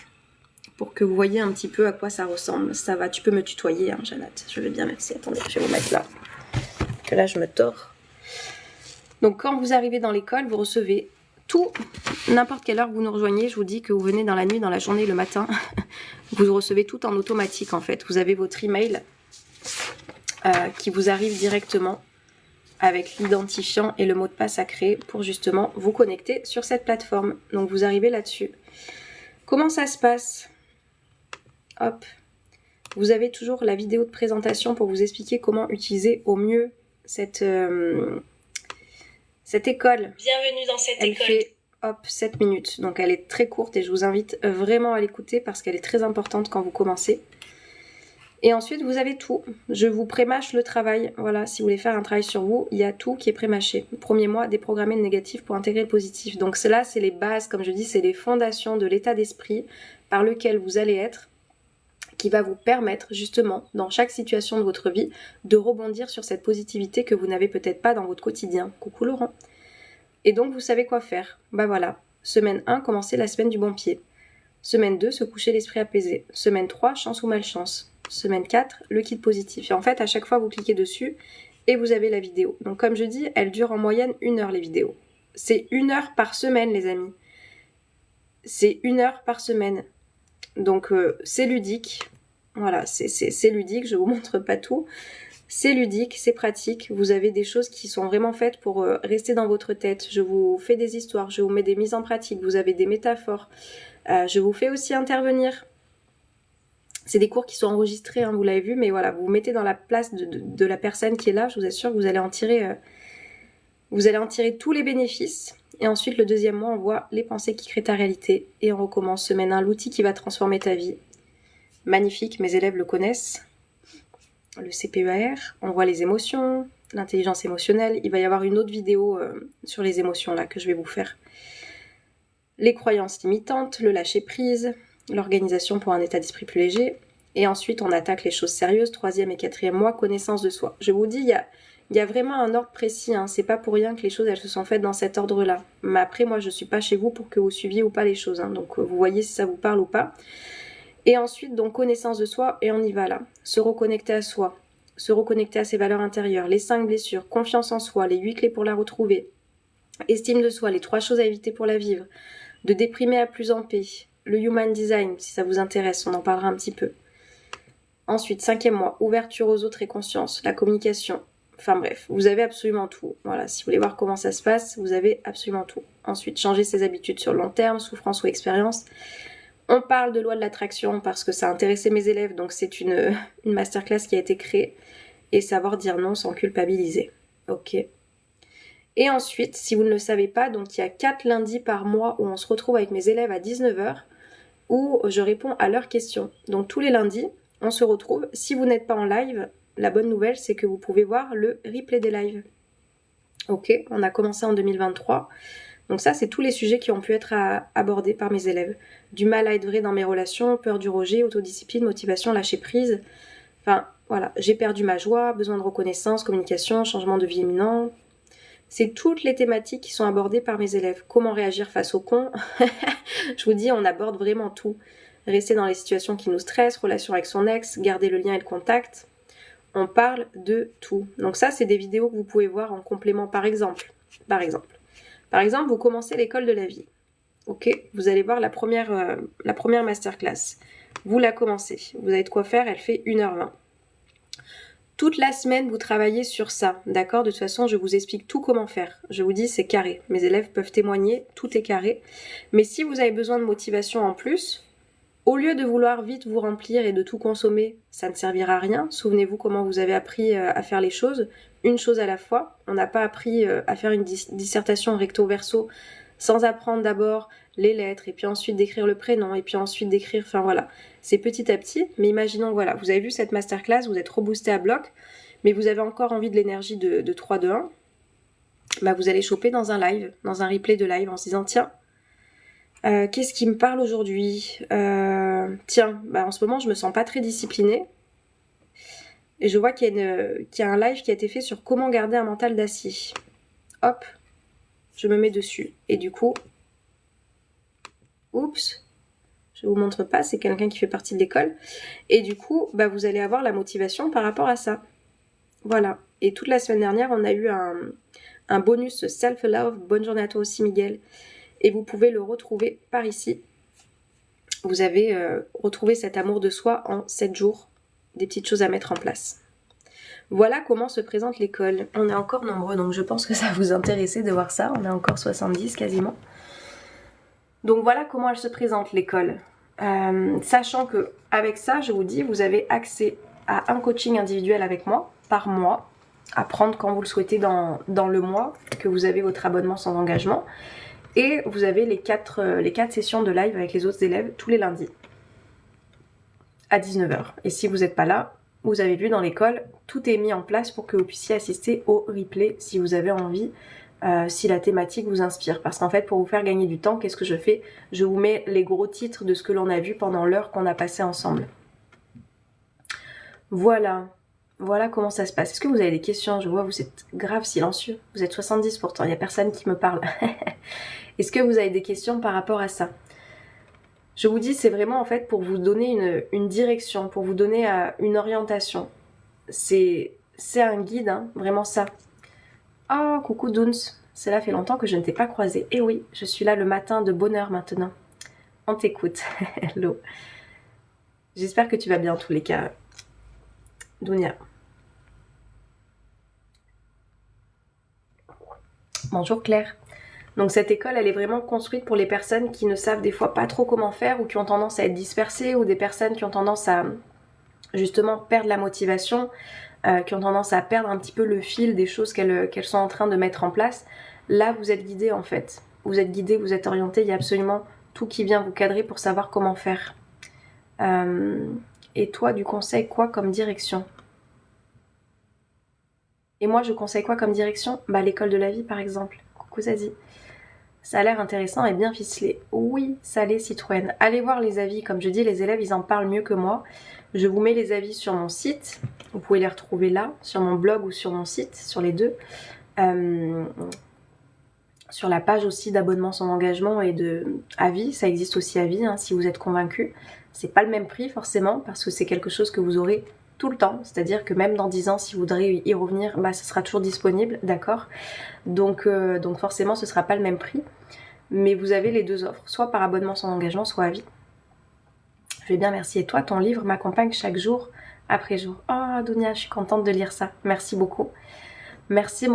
Pour que vous voyez un petit peu à quoi ça ressemble. Ça va, tu peux me tutoyer, Jeannette. Je vais bien, merci. Attendez, je vais vous mettre là. Que là, je me tords. Donc, quand vous arrivez dans l'école, vous recevez tout, n'importe quelle heure que vous nous rejoignez. Je vous dis que vous venez dans la nuit, dans la journée, le matin. Vous recevez tout en automatique, en fait. Vous avez votre email qui vous arrive directement avec l'identifiant et le mot de passe à créer pour justement vous connecter sur cette plateforme. Donc, vous arrivez là-dessus. Comment ça se passe? Hop. Vous avez toujours la vidéo de présentation pour vous expliquer comment utiliser au mieux cette école. Bienvenue dans cette elle école. Elle fait 7 minutes. Donc elle est très courte et je vous invite vraiment à l'écouter parce qu'elle est très importante quand vous commencez. Et ensuite, vous avez tout. Je vous prémâche le travail. Voilà, si vous voulez faire un travail sur vous, il y a tout qui est prémâché. Premier mois, déprogrammer le négatif pour intégrer le positif. Donc cela, c'est les bases, comme je dis, c'est les fondations de l'état d'esprit par lequel vous allez être, qui va vous permettre justement, dans chaque situation de votre vie, de rebondir sur cette positivité que vous n'avez peut-être pas dans votre quotidien. Coucou Laurent. Et donc, vous savez quoi faire. Bah voilà, semaine 1, commencez la semaine du bon pied. Semaine 2, se coucher l'esprit apaisé. Semaine 3, chance ou malchance. Semaine 4, le kit positif. Et en fait, à chaque fois, vous cliquez dessus et vous avez la vidéo. Donc, comme je dis, elle dure en moyenne 1 heure, les vidéos. C'est 1 heure par semaine, les amis. C'est 1 heure par semaine. Donc, c'est ludique. Voilà, c'est ludique, je vous montre pas tout. C'est ludique, c'est pratique, vous avez des choses qui sont vraiment faites pour rester dans votre tête. Je vous fais des histoires, je vous mets des mises en pratique, vous avez des métaphores. Je vous fais aussi intervenir. C'est des cours qui sont enregistrés, hein, vous l'avez vu, mais voilà, vous vous mettez dans la place de la personne qui est là, je vous assure que vous allez en tirer tous les bénéfices. Et ensuite, le deuxième mois, on voit les pensées qui créent ta réalité. Et on recommence semaine 1, l'outil qui va transformer ta vie. Magnifique, mes élèves le connaissent. Le CPER, on voit les émotions, l'intelligence émotionnelle. Il va y avoir une autre vidéo sur les émotions là que je vais vous faire. Les croyances limitantes, le lâcher prise, l'organisation pour un état d'esprit plus léger. Et ensuite, on attaque les choses sérieuses, 3e et 4e mois, connaissance de soi. Je vous dis, il y a vraiment un ordre précis, hein. C'est pas pour rien que les choses elles se sont faites dans cet ordre-là. Mais après, moi, je suis pas chez vous pour que vous suiviez ou pas les choses, hein. Donc, vous voyez si ça vous parle ou pas. Et ensuite, donc, connaissance de soi, et on y va là. Se reconnecter à soi, se reconnecter à ses valeurs intérieures, les 5 blessures, confiance en soi, les 8 clés pour la retrouver, estime de soi, les 3 choses à éviter pour la vivre, de déprimer à plus en paix, le Human Design, si ça vous intéresse, on en parlera un petit peu. Ensuite, 5e mois, ouverture aux autres et conscience, la communication. Enfin bref, vous avez absolument tout. Voilà, si vous voulez voir comment ça se passe, vous avez absolument tout. Ensuite, changer ses habitudes sur le long terme, souffrance ou expérience. On parle de loi de l'attraction parce que ça a intéressé mes élèves, donc c'est une masterclass qui a été créée. Et savoir dire non sans culpabiliser. Ok. Et ensuite, si vous ne le savez pas, donc il y a 4 lundis par mois où on se retrouve avec mes élèves à 19h, où je réponds à leurs questions. Donc tous les lundis, on se retrouve. Si vous n'êtes pas en live, la bonne nouvelle, c'est que vous pouvez voir le replay des lives. Ok, on a commencé en 2023. Donc ça, c'est tous les sujets qui ont pu être abordés par mes élèves. Du mal à être vrai dans mes relations, peur du rejet, autodiscipline, motivation, lâcher prise. Enfin, voilà, j'ai perdu ma joie, besoin de reconnaissance, communication, changement de vie imminent. C'est toutes les thématiques qui sont abordées par mes élèves. Comment réagir face aux cons. Je vous dis, on aborde vraiment tout. Rester dans les situations qui nous stressent, relation avec son ex, garder le lien et le contact. On parle de tout. Donc ça, c'est des vidéos que vous pouvez voir en complément, par exemple, vous commencez l'école de la vie. Ok, vous allez voir la première masterclass. Vous la commencez. Vous avez de quoi faire, elle fait 1h20. Toute la semaine, vous travaillez sur ça, d'accord? De toute façon, je vous explique tout comment faire. Je vous dis, c'est carré. Mes élèves peuvent témoigner, tout est carré. Mais si vous avez besoin de motivation en plus, au lieu de vouloir vite vous remplir et de tout consommer, ça ne servira à rien. Souvenez-vous comment vous avez appris à faire les choses, une chose à la fois. On n'a pas appris à faire une dissertation recto-verso sans apprendre d'abord les lettres, et puis ensuite d'écrire le prénom, et puis ensuite d'écrire, enfin voilà. C'est petit à petit, mais imaginons, voilà, vous avez vu cette masterclass, vous êtes reboosté à bloc, mais vous avez encore envie de l'énergie de 3, 2, 1, bah vous allez choper dans un live, dans un replay de live, en se disant, tiens, qu'est-ce qui me parle aujourd'hui? Tiens, bah en ce moment, je me sens pas très disciplinée, et je vois qu'il y a un live qui a été fait sur comment garder un mental d'acier. Hop, je me mets dessus, et du coup, oups, je vous montre pas, c'est quelqu'un qui fait partie de l'école. Et du coup, bah, vous allez avoir la motivation par rapport à ça. Voilà. Et toute la semaine dernière, on a eu un bonus self-love. Bonne journée à toi aussi, Miguel. Et vous pouvez le retrouver par ici. Vous avez retrouvé cet amour de soi en 7 jours. Des petites choses à mettre en place. Voilà comment se présente l'école. On est encore nombreux, donc je pense que ça vous intéressait de voir ça. On est encore 70 quasiment. Donc voilà comment elle se présente l'école. Sachant que avec ça, je vous dis, vous avez accès à un coaching individuel avec moi par mois, à prendre quand vous le souhaitez dans le mois, que vous avez votre abonnement sans engagement. Et vous avez les 4 sessions de live avec les autres élèves tous les lundis à 19h. Et si vous n'êtes pas là, vous avez vu dans l'école, tout est mis en place pour que vous puissiez assister au replay si vous avez envie. Si la thématique vous inspire. Parce qu'en fait, pour vous faire gagner du temps, qu'est-ce que je fais? Je vous mets les gros titres de ce que l'on a vu pendant l'heure qu'on a passé ensemble. Voilà. Voilà comment ça se passe. Est-ce que vous avez des questions? Je vois, vous êtes grave silencieux. Vous êtes 70 pourtant, il n'y a personne qui me parle. Est-ce que vous avez des questions par rapport à ça? Je vous dis, c'est vraiment en fait pour vous donner une direction, pour vous donner une orientation. C'est un guide, hein, vraiment ça. Oh, coucou Duns, cela fait longtemps que je ne t'ai pas croisé. Eh oui, je suis là le matin de bonne heure maintenant. On t'écoute. Hello. J'espère que tu vas bien en tous les cas, Dounia. Bonjour Claire. Donc cette école, elle est vraiment construite pour les personnes qui ne savent des fois pas trop comment faire ou qui ont tendance à être dispersées ou des personnes qui ont tendance à justement perdre la motivation, qui ont tendance à perdre un petit peu le fil des choses qu'elles sont en train de mettre en place. Là, vous êtes guidé en fait. Vous êtes guidé, vous êtes orienté, il y a absolument tout qui vient vous cadrer pour savoir comment faire. Et toi, du conseil quoi comme direction? Et moi, je conseille quoi comme direction? Bah l'école de la vie par exemple. Coucou Zazie. Ça a l'air intéressant et bien ficelé. Oui, ça l'est Citroën. Allez voir les avis, comme je dis, les élèves, ils en parlent mieux que moi. Je vous mets les avis sur mon site. Vous pouvez les retrouver là, sur mon blog ou sur mon site, sur les deux. Sur la page aussi d'abonnement sans engagement et de avis. Ça existe aussi avis, hein, si vous êtes convaincu. C'est pas le même prix forcément, parce que c'est quelque chose que vous aurez tout le temps, c'est-à-dire que même dans 10 ans, si vous voudrez y revenir, bah, ce sera toujours disponible, d'accord, donc forcément, ce sera pas le même prix, mais vous avez les deux offres, soit par abonnement sans engagement, soit à vie. Je vais bien, merci. Et toi, ton livre m'accompagne chaque jour après jour. Oh, Dunia, je suis contente de lire ça. Merci beaucoup. Merci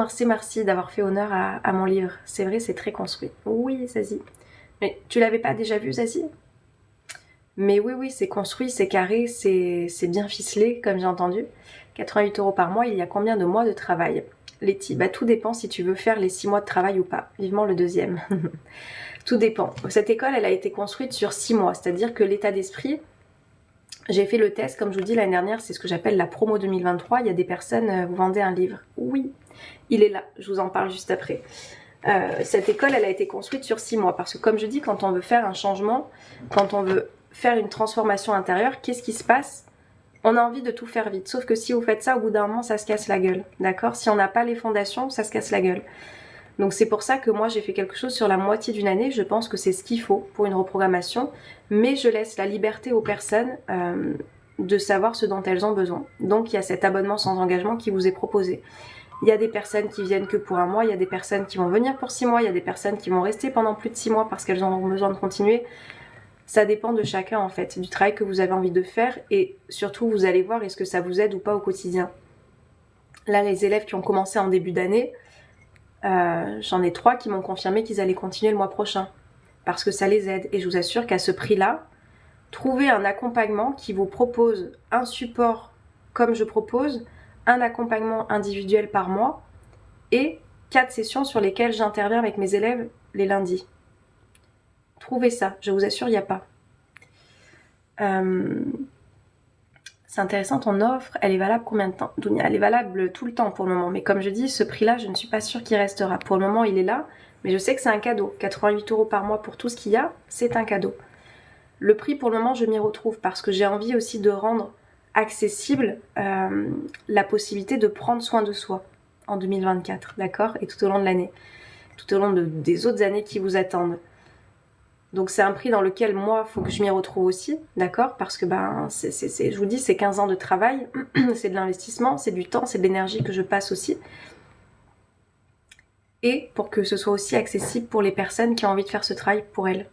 d'avoir fait honneur à mon livre. C'est vrai, c'est très construit. Oui, Zazie. Mais tu l'avais pas déjà vu, Zazie? Mais oui, c'est construit, c'est carré, c'est bien ficelé, comme j'ai entendu. 88 € par mois, il y a combien de mois de travail? Letty, bah tout dépend si tu veux faire les 6 mois de travail ou pas. Vivement le deuxième. Tout dépend. Cette école, elle a été construite sur 6 mois, c'est-à-dire que l'état d'esprit, j'ai fait le test, comme je vous dis l'année dernière, c'est ce que j'appelle la promo 2023. Il y a des personnes, vous vendez un livre. Oui, il est là, je vous en parle juste après. Cette école, elle a été construite sur 6 mois, parce que comme je dis, quand on veut faire un changement, quand on veut faire une transformation intérieure, qu'est-ce qui se passe? On a envie de tout faire vite, sauf que si vous faites ça, au bout d'un moment, ça se casse la gueule, d'accord? Si on n'a pas les fondations, ça se casse la gueule. Donc c'est pour ça que moi, j'ai fait quelque chose sur la moitié d'une année, je pense que c'est ce qu'il faut pour une reprogrammation, mais je laisse la liberté aux personnes de savoir ce dont elles ont besoin. Donc il y a cet abonnement sans engagement qui vous est proposé. Il y a des personnes qui viennent que pour un mois, il y a des personnes qui vont venir pour 6 mois, il y a des personnes qui vont rester pendant plus de 6 mois parce qu'elles ont besoin de continuer. Ça dépend de chacun en fait, du travail que vous avez envie de faire et surtout vous allez voir est-ce que ça vous aide ou pas au quotidien. Là les élèves qui ont commencé en début d'année, j'en ai 3 qui m'ont confirmé qu'ils allaient continuer le mois prochain parce que ça les aide et je vous assure qu'à ce prix-là, trouver un accompagnement qui vous propose un support comme je propose, un accompagnement individuel par mois et 4 sessions sur lesquelles j'interviens avec mes élèves les lundis. Trouvez ça, je vous assure, il n'y a pas. C'est intéressant, ton offre, elle est valable combien de temps? Dunia, elle est valable tout le temps pour le moment, mais comme je dis, ce prix-là, je ne suis pas sûre qu'il restera. Pour le moment, il est là, mais je sais que c'est un cadeau. 88 € par mois pour tout ce qu'il y a, c'est un cadeau. Le prix, pour le moment, je m'y retrouve parce que j'ai envie aussi de rendre accessible la possibilité de prendre soin de soi en 2024, d'accord? Et tout au long de l'année, tout au long des autres années qui vous attendent. Donc c'est un prix dans lequel moi, il faut que je m'y retrouve aussi, d'accord? Parce que je vous dis, c'est 15 ans de travail, c'est de l'investissement, c'est du temps, c'est de l'énergie que je passe aussi. Et pour que ce soit aussi accessible pour les personnes qui ont envie de faire ce travail pour elles.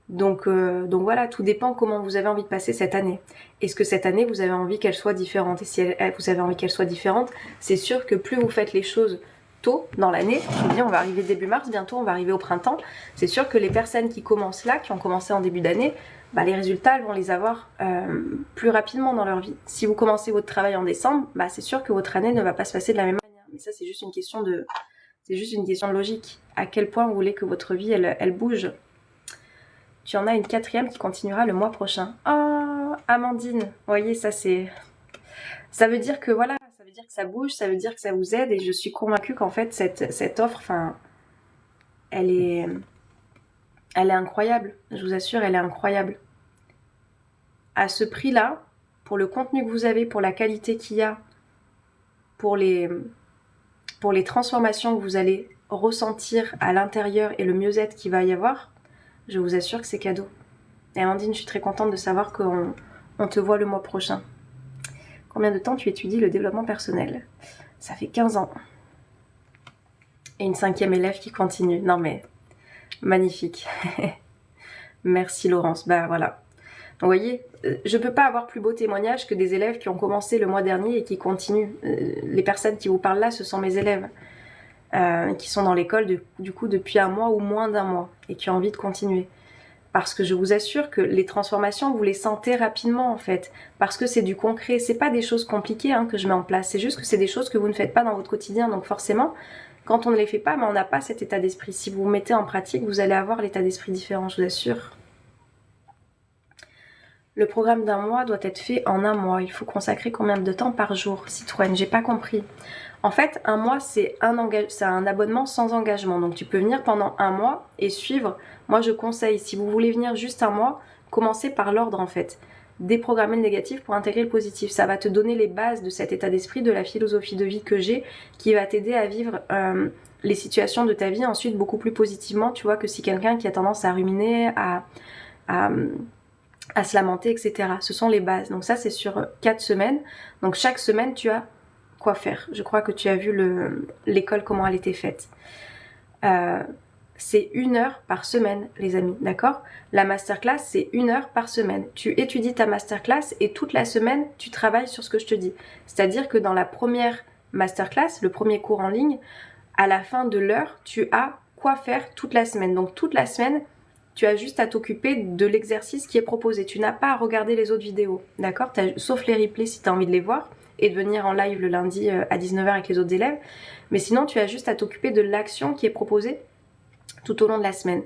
Donc voilà, tout dépend comment vous avez envie de passer cette année. Est-ce que cette année, vous avez envie qu'elle soit différente? Et si vous avez envie qu'elle soit différente, c'est sûr que plus vous faites les choses tôt dans l'année, je vous dis, on va arriver début mars, bientôt on va arriver au printemps, c'est sûr que les personnes qui commencent là, qui ont commencé en début d'année, bah, les résultats, elles vont les avoir plus rapidement dans leur vie. Si vous commencez votre travail en décembre, bah, c'est sûr que votre année ne va pas se passer de la même manière. Mais ça, c'est juste une question de logique. À quel point vous voulez que votre vie, elle bouge? Tu en as une 4e qui continuera le mois prochain. Oh, Amandine, vous voyez, ça veut dire que voilà, ça veut dire que ça bouge, ça veut dire que ça vous aide et je suis convaincue qu'en fait cette offre, enfin, elle est incroyable. Je vous assure, elle est incroyable. À ce prix-là, pour le contenu que vous avez, pour la qualité qu'il y a, pour les transformations que vous allez ressentir à l'intérieur et le mieux-être qu'il va y avoir, je vous assure que c'est cadeau. Et Amandine, je suis très contente de savoir qu'on te voit le mois prochain. Combien de temps tu étudies le développement personnel? Ça fait 15 ans. Et une 5e élève qui continue. Non mais, magnifique. Merci Laurence. Bah voilà. Donc, vous voyez, je peux pas avoir plus beau témoignage que des élèves qui ont commencé le mois dernier et qui continuent. Les personnes qui vous parlent là, ce sont mes élèves. qui sont dans l'école du coup depuis 1 mois ou moins d'1 mois et qui ont envie de continuer. Parce que je vous assure que les transformations, vous les sentez rapidement en fait. Parce que c'est du concret, c'est pas des choses compliquées que je mets en place. C'est juste que c'est des choses que vous ne faites pas dans votre quotidien. Donc forcément, quand on ne les fait pas, on n'a pas cet état d'esprit. Si vous mettez en pratique, vous allez avoir l'état d'esprit différent, je vous assure. Le programme d'1 mois doit être fait en 1 mois. Il faut consacrer combien de temps par jour, Citroën? J'ai pas compris. En fait, 1 mois, c'est un abonnement sans engagement. Donc tu peux venir pendant 1 mois et suivre. Moi, je conseille, si vous voulez venir juste 1 mois, commencez par l'ordre en fait. Déprogrammer le négatif pour intégrer le positif. Ça va te donner les bases de cet état d'esprit, de la philosophie de vie que j'ai, qui va t'aider à vivre les situations de ta vie ensuite beaucoup plus positivement. Tu vois, que si quelqu'un qui a tendance à ruminer, à se lamenter, etc. Ce sont les bases. Donc ça, c'est sur 4 semaines. Donc chaque semaine, tu as quoi faire. Je crois que tu as vu l'école, comment elle était faite. C'est 1 heure par semaine, les amis, d'accord? La masterclass, c'est 1 heure par semaine. Tu étudies ta masterclass et toute la semaine, tu travailles sur ce que je te dis. C'est-à-dire que dans la première masterclass, le premier cours en ligne, à la fin de l'heure, tu as quoi faire toute la semaine. Donc toute la semaine, tu as juste à t'occuper de l'exercice qui est proposé. Tu n'as pas à regarder les autres vidéos, d'accord? Sauf les replays si tu as envie de les voir et de venir en live le lundi à 19h avec les autres élèves. Mais sinon, tu as juste à t'occuper de l'action qui est proposée tout au long de la semaine.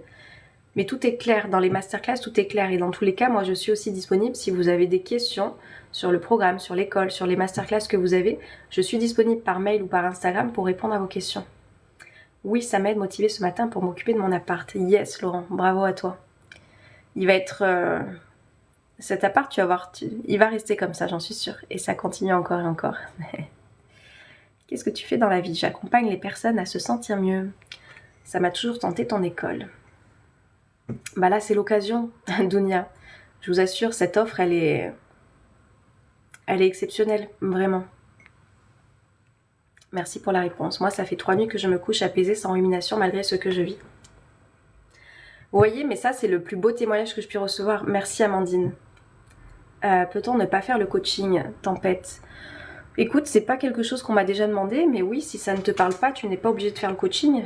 Mais tout est clair dans les masterclass, tout est clair. Et dans tous les cas, moi, je suis aussi disponible si vous avez des questions sur le programme, sur l'école, sur les masterclass que vous avez. Je suis disponible par mail ou par Instagram pour répondre à vos questions. Oui, ça m'aide motivée ce matin pour m'occuper de mon appart. Yes, Laurent, bravo à toi. Il va être... Cet appart, tu vas voir, il va rester comme ça, j'en suis sûre. Et ça continue encore et encore. Qu'est-ce que tu fais dans la vie? J'accompagne les personnes à se sentir mieux. Ça m'a toujours tenté ton école. Bah là, c'est l'occasion, Dounia. Je vous assure, cette offre, elle est exceptionnelle, vraiment. Merci pour la réponse. Moi, ça fait 3 nuits que je me couche apaisée sans rumination malgré ce que je vis. Vous voyez, mais ça, c'est le plus beau témoignage que je puis recevoir. Merci, Amandine. Peut-on ne pas faire le coaching, Tempête? Écoute, c'est pas quelque chose qu'on m'a déjà demandé, mais oui, si ça ne te parle pas, tu n'es pas obligé de faire le coaching.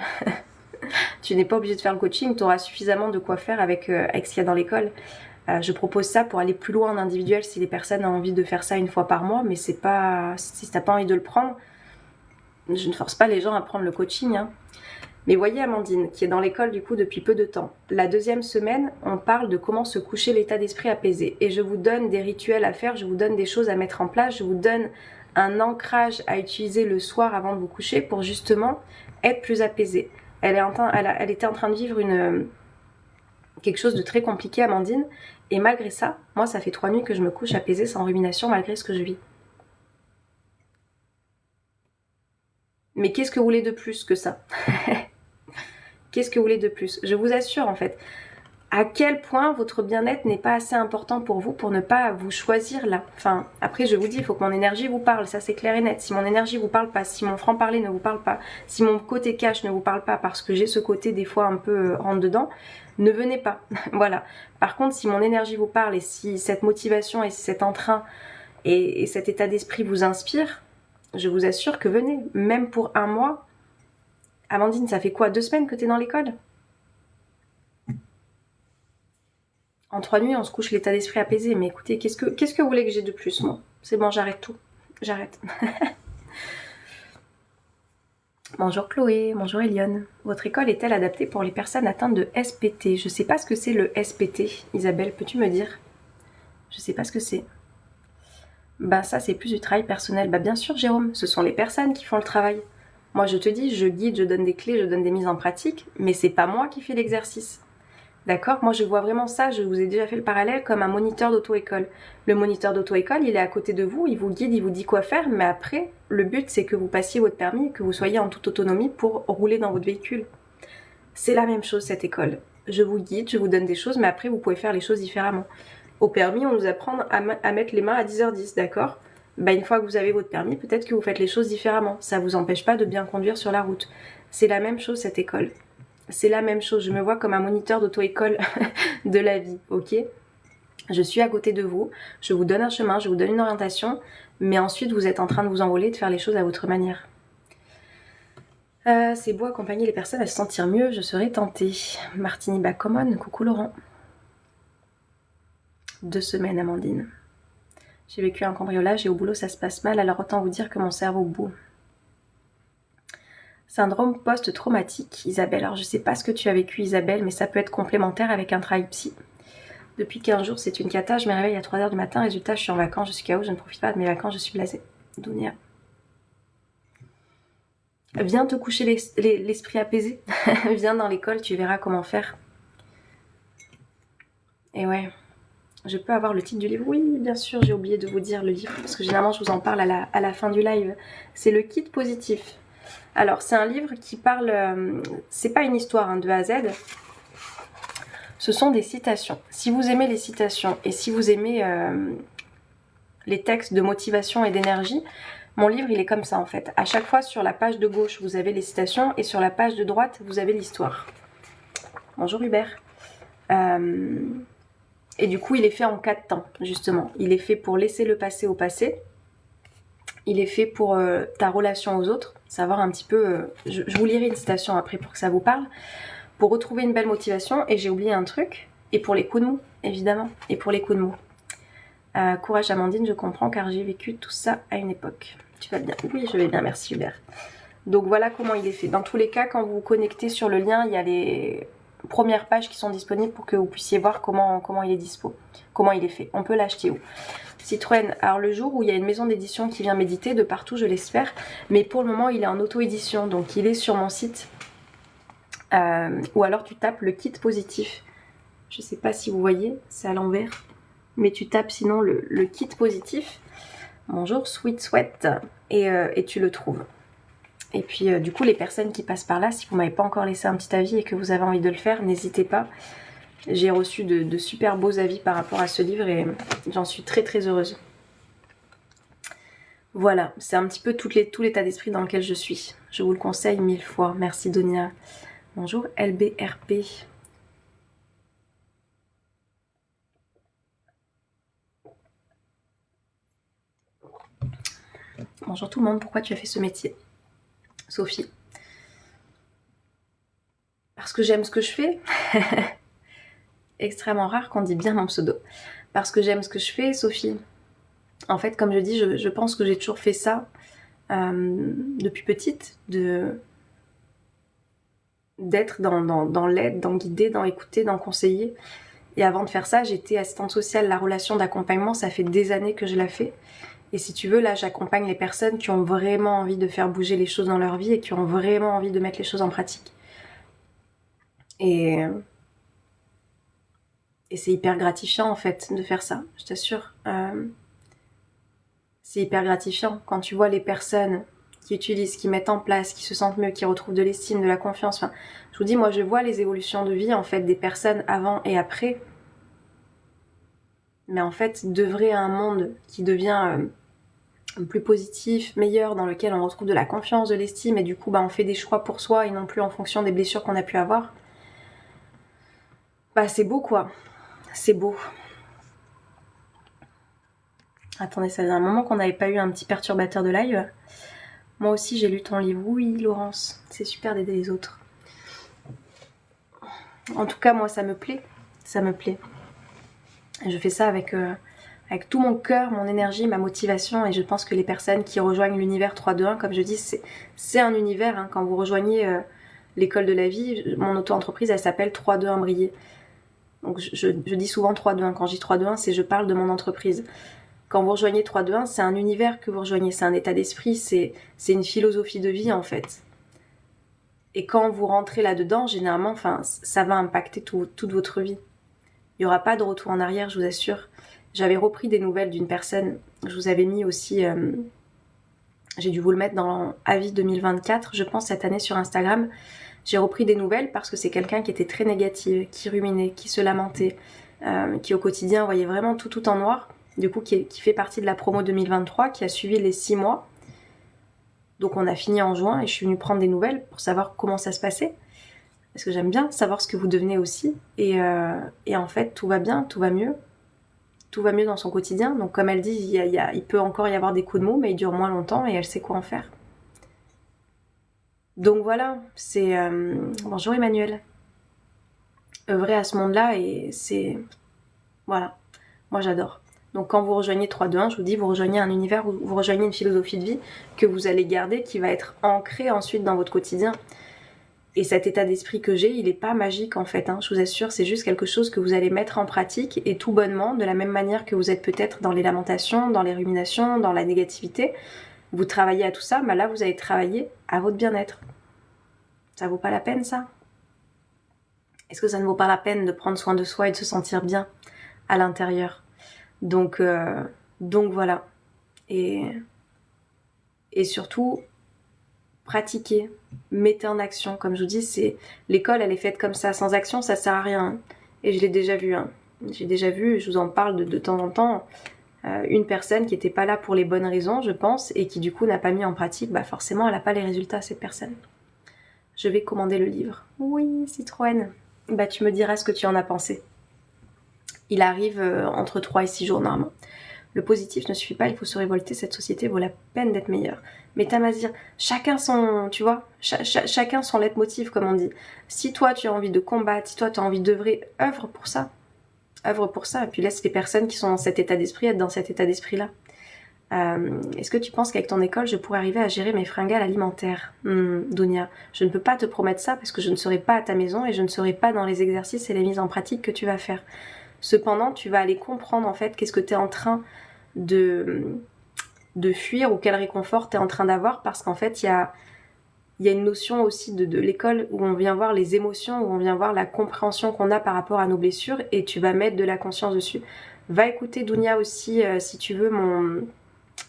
Tu n'es pas obligé de faire le coaching, tu auras suffisamment de quoi faire avec ce qu'il y a dans l'école. Je propose ça pour aller plus loin en individuel si les personnes ont envie de faire ça 1 fois par mois, mais c'est pas, si t'as pas envie de le prendre, je ne force pas les gens à prendre le coaching. Mais voyez Amandine, qui est dans l'école du coup depuis peu de temps. La 2e semaine, on parle de comment se coucher l'état d'esprit apaisé. Et je vous donne des rituels à faire, je vous donne des choses à mettre en place, je vous donne un ancrage à utiliser le soir avant de vous coucher pour justement être plus apaisé. Elle était en train de vivre quelque chose de très compliqué, Amandine. Et malgré ça, moi ça fait 3 nuits que je me couche apaisée sans rumination malgré ce que je vis. Mais qu'est-ce que vous voulez de plus que ça? Qu'est-ce que vous voulez de plus? Je vous assure en fait, à quel point votre bien-être n'est pas assez important pour vous pour ne pas vous choisir là. Enfin, après je vous dis, il faut que mon énergie vous parle, ça c'est clair et net. Si mon énergie vous parle pas, si mon franc-parler ne vous parle pas, si mon côté cash ne vous parle pas parce que j'ai ce côté des fois un peu rentre dedans, ne venez pas. Voilà. Par contre, si mon énergie vous parle et si cette motivation et cet entrain et cet état d'esprit vous inspire, je vous assure que venez, même pour 1 mois. Amandine, ça fait quoi, 2 semaines que t'es dans l'école? En 3 nuits, on se couche l'état d'esprit apaisé. Mais écoutez, qu'est-ce que vous voulez que j'ai de plus, moi? C'est bon, j'arrête tout. J'arrête. Bonjour Chloé, bonjour Eliane. Votre école est-elle adaptée pour les personnes atteintes de SPT? Je sais pas ce que c'est le SPT. Isabelle, peux-tu me dire? Je sais pas ce que c'est. Bah ça, c'est plus du travail personnel. Bah bien sûr, Jérôme, ce sont les personnes qui font le travail. Moi, je te dis, je guide, je donne des clés, je donne des mises en pratique, mais c'est pas moi qui fais l'exercice. D'accord? Moi, je vois vraiment ça, je vous ai déjà fait le parallèle comme un moniteur d'auto-école. Le moniteur d'auto-école, il est à côté de vous, il vous guide, il vous dit quoi faire, mais après, le but, c'est que vous passiez votre permis, que vous soyez en toute autonomie pour rouler dans votre véhicule. C'est la même chose, cette école. Je vous guide, je vous donne des choses, mais après, vous pouvez faire les choses différemment. Au permis, on nous apprend à mettre les mains à 10h10, d'accord? Bah, une fois que vous avez votre permis, peut-être que vous faites les choses différemment. Ça vous empêche pas de bien conduire sur la route. C'est la même chose, cette école. C'est la même chose. Je me vois comme un moniteur d'auto-école de la vie, ok? Je suis à côté de vous, je vous donne un chemin, je vous donne une orientation, mais ensuite vous êtes en train de vous envoler, de faire les choses à votre manière. C'est beau accompagner les personnes à se sentir mieux, je serais tentée. Martini Bacommon, coucou Laurent. 2 semaines, Amandine. J'ai vécu un cambriolage et au boulot ça se passe mal, alors autant vous dire que mon cerveau bout. Syndrome post-traumatique, Isabelle. Alors je sais pas ce que tu as vécu, Isabelle, mais ça peut être complémentaire avec un travail psy. Depuis 15 jours, c'est une cata, je me réveille à 3h du matin, résultat, je suis en vacances, je suis KO, je ne profite pas de mes vacances, je suis blasée. Dounia. Viens te coucher l'esprit apaisé. Viens dans l'école, tu verras comment faire. Et ouais, je peux avoir le titre du livre. Oui, bien sûr, j'ai oublié de vous dire le livre, parce que généralement, je vous en parle à la fin du live. C'est le kit positif. Alors, c'est un livre qui parle... c'est pas une histoire de A à Z. Ce sont des citations. Si vous aimez les citations et si vous aimez les textes de motivation et d'énergie, mon livre, il est comme ça en fait. À chaque fois, sur la page de gauche, vous avez les citations et sur la page de droite, vous avez l'histoire. Bonjour Hubert. Et du coup, il est fait en 4 temps, justement. Il est fait pour laisser le passé au passé. Il est fait pour ta relation aux autres. Savoir un petit peu... je vous lirai une citation après pour que ça vous parle. Pour retrouver une belle motivation. Et j'ai oublié un truc. Et pour les coups de mou, évidemment. Et pour les coups de mou. Courage Amandine, je comprends car j'ai vécu tout ça à une époque. Tu vas bien? Oui, je vais bien, merci Hubert. Donc voilà comment il est fait. Dans tous les cas, quand vous vous connectez sur le lien, il y a les premières pages qui sont disponibles pour que vous puissiez voir comment il est dispo. Comment il est fait. On peut l'acheter où? Citroën, alors le jour où il y a une maison d'édition qui vient m'éditer, de partout je l'espère, mais pour le moment il est en auto-édition, donc il est sur mon site. Ou alors tu tapes le kit positif. Je sais pas si vous voyez, c'est à l'envers. Mais tu tapes sinon le kit positif. Bonjour Sweet Sweat. Et tu le trouves. Et puis du coup les personnes qui passent par là, si vous m'avez pas encore laissé un petit avis et que vous avez envie de le faire, n'hésitez pas. J'ai reçu de super beaux avis par rapport à ce livre et j'en suis très très heureuse. Voilà, c'est un petit peu tout l'état d'esprit dans lequel je suis. Je vous le conseille 1000 fois. Merci Donia. Bonjour LBRP. Bonjour tout le monde, pourquoi tu as fait ce métier? Sophie. Parce que j'aime ce que je fais. Extrêmement rare qu'on dit bien mon pseudo. Parce que j'aime ce que je fais, Sophie. En fait, comme je dis, je pense que j'ai toujours fait ça depuis petite, d'être dans l'aide, dans guider, dans écouter, dans conseiller. Et avant de faire ça, j'étais assistante sociale. La relation d'accompagnement, ça fait des années que je la fais. Et si tu veux, là, j'accompagne les personnes qui ont vraiment envie de faire bouger les choses dans leur vie et qui ont vraiment envie de mettre les choses en pratique. Et c'est hyper gratifiant, en fait, de faire ça, je t'assure. C'est hyper gratifiant quand tu vois les personnes qui utilisent, qui mettent en place, qui se sentent mieux, qui retrouvent de l'estime, de la confiance. Enfin, je vous dis, moi, je vois les évolutions de vie, en fait, des personnes avant et après. Mais en fait, d'œuvrer à un monde qui devient plus positif, meilleur, dans lequel on retrouve de la confiance, de l'estime, et du coup, on fait des choix pour soi et non plus en fonction des blessures qu'on a pu avoir. C'est beau, quoi. C'est beau. Attendez, ça faisait un moment qu'on n'avait pas eu un petit perturbateur de live. Moi aussi, j'ai lu ton livre. Oui, Laurence, c'est super d'aider les autres. En tout cas, moi, ça me plaît. Ça me plaît. Et je fais ça avec tout mon cœur, mon énergie, ma motivation. Et je pense que les personnes qui rejoignent l'univers 3-2-1, comme je dis, c'est un univers. Hein. Quand vous rejoignez l'école de la vie, mon auto-entreprise, elle s'appelle 3-2-1 briller. Donc je dis souvent 3-2-1. Quand je dis 3-2-1, je parle de mon entreprise. Quand vous rejoignez 3-2-1, c'est un univers que vous rejoignez, c'est un état d'esprit, c'est une philosophie de vie en fait. Et quand vous rentrez là-dedans, généralement, ça va impacter toute votre vie. Il n'y aura pas de retour en arrière, je vous assure. J'avais repris des nouvelles d'une personne, je vous avais mis aussi, j'ai dû vous le mettre dans Avis 2024, je pense, cette année sur Instagram. J'ai repris des nouvelles parce que c'est quelqu'un qui était très négative, qui ruminait, qui se lamentait, qui au quotidien voyait vraiment tout en noir. Du coup, qui fait partie de la promo 2023, qui a suivi les 6 mois. Donc on a fini en juin et je suis venue prendre des nouvelles pour savoir comment ça se passait. Parce que j'aime bien savoir ce que vous devenez aussi. Et en fait, tout va bien, tout va mieux. Tout va mieux dans son quotidien. Donc comme elle dit, il peut encore y avoir des coups de mou, mais ils durent moins longtemps et elle sait quoi en faire. Donc voilà, c'est... Bonjour Emmanuel. Œuvrer à ce monde-là et c'est... Voilà, moi j'adore. Donc quand vous rejoignez 3-2-1, je vous dis, vous rejoignez un univers, vous rejoignez une philosophie de vie que vous allez garder, qui va être ancrée ensuite dans votre quotidien. Et cet état d'esprit que j'ai, il n'est pas magique en fait, hein, je vous assure, c'est juste quelque chose que vous allez mettre en pratique et tout bonnement, de la même manière que vous êtes peut-être dans les lamentations, dans les ruminations, dans la négativité. Vous travaillez à tout ça, bah là vous allez travailler à votre bien-être. Ça vaut pas la peine ça? Est-ce que ça ne vaut pas la peine de prendre soin de soi et de se sentir bien à l'intérieur? Donc voilà. Et surtout, pratiquez, mettez en action. Comme je vous dis, c'est l'école, elle est faite comme ça. Sans action, ça sert à rien. Et je l'ai déjà vu. Hein. J'ai déjà vu, je vous en parle de temps en temps, une personne qui n'était pas là pour les bonnes raisons, je pense, et qui du coup n'a pas mis en pratique, bah forcément, elle n'a pas les résultats, cette personne. Je vais commander le livre. Oui, Citroën. Bah tu me diras ce que tu en as pensé. Il arrive entre 3 et 6 jours normalement. Le positif ne suffit pas, il faut se révolter, cette société vaut la peine d'être meilleure. Mais Tamazir, chacun son, tu vois, chacun son leitmotiv comme on dit. Si toi tu as envie de combattre, si toi tu as envie d'œuvrer, œuvre pour ça. Œuvre pour ça, et puis laisse les personnes qui sont dans cet état d'esprit être dans cet état d'esprit-là. Est-ce que tu penses qu'avec ton école, je pourrais arriver à gérer mes fringales alimentaires? Dounia, je ne peux pas te promettre ça parce que je ne serai pas à ta maison et je ne serai pas dans les exercices et les mises en pratique que tu vas faire. Cependant, tu vas aller comprendre en fait qu'est-ce que tu es en train de fuir ou quel réconfort tu es en train d'avoir, parce qu'en fait, il y a une notion aussi de l'école où on vient voir les émotions, où on vient voir la compréhension qu'on a par rapport à nos blessures, et tu vas mettre de la conscience dessus. Va écouter Dounia aussi, si tu veux,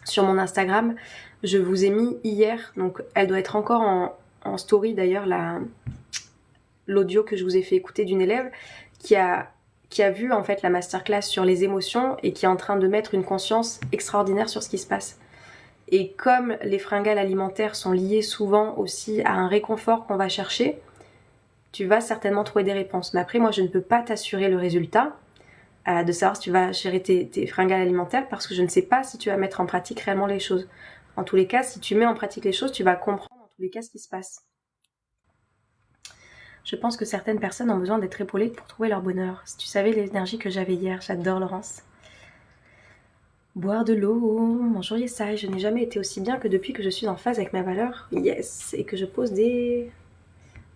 sur mon Instagram. Je vous ai mis hier, donc elle doit être encore en story d'ailleurs, l'audio que je vous ai fait écouter d'une élève qui a vu en fait la masterclass sur les émotions et qui est en train de mettre une conscience extraordinaire sur ce qui se passe. Et comme les fringales alimentaires sont liées souvent aussi à un réconfort qu'on va chercher, tu vas certainement trouver des réponses. Mais après, moi, je ne peux pas t'assurer le résultat de savoir si tu vas gérer tes fringales alimentaires, parce que je ne sais pas si tu vas mettre en pratique réellement les choses. En tous les cas, si tu mets en pratique les choses, tu vas comprendre en tous les cas ce qui se passe. Je pense que certaines personnes ont besoin d'être épaulées pour trouver leur bonheur. Si tu savais l'énergie que j'avais hier, j'adore Laurence. Boire de l'eau, bonjour Yesai, je n'ai jamais été aussi bien que depuis que je suis en phase avec ma valeur. Yes, et que je pose des...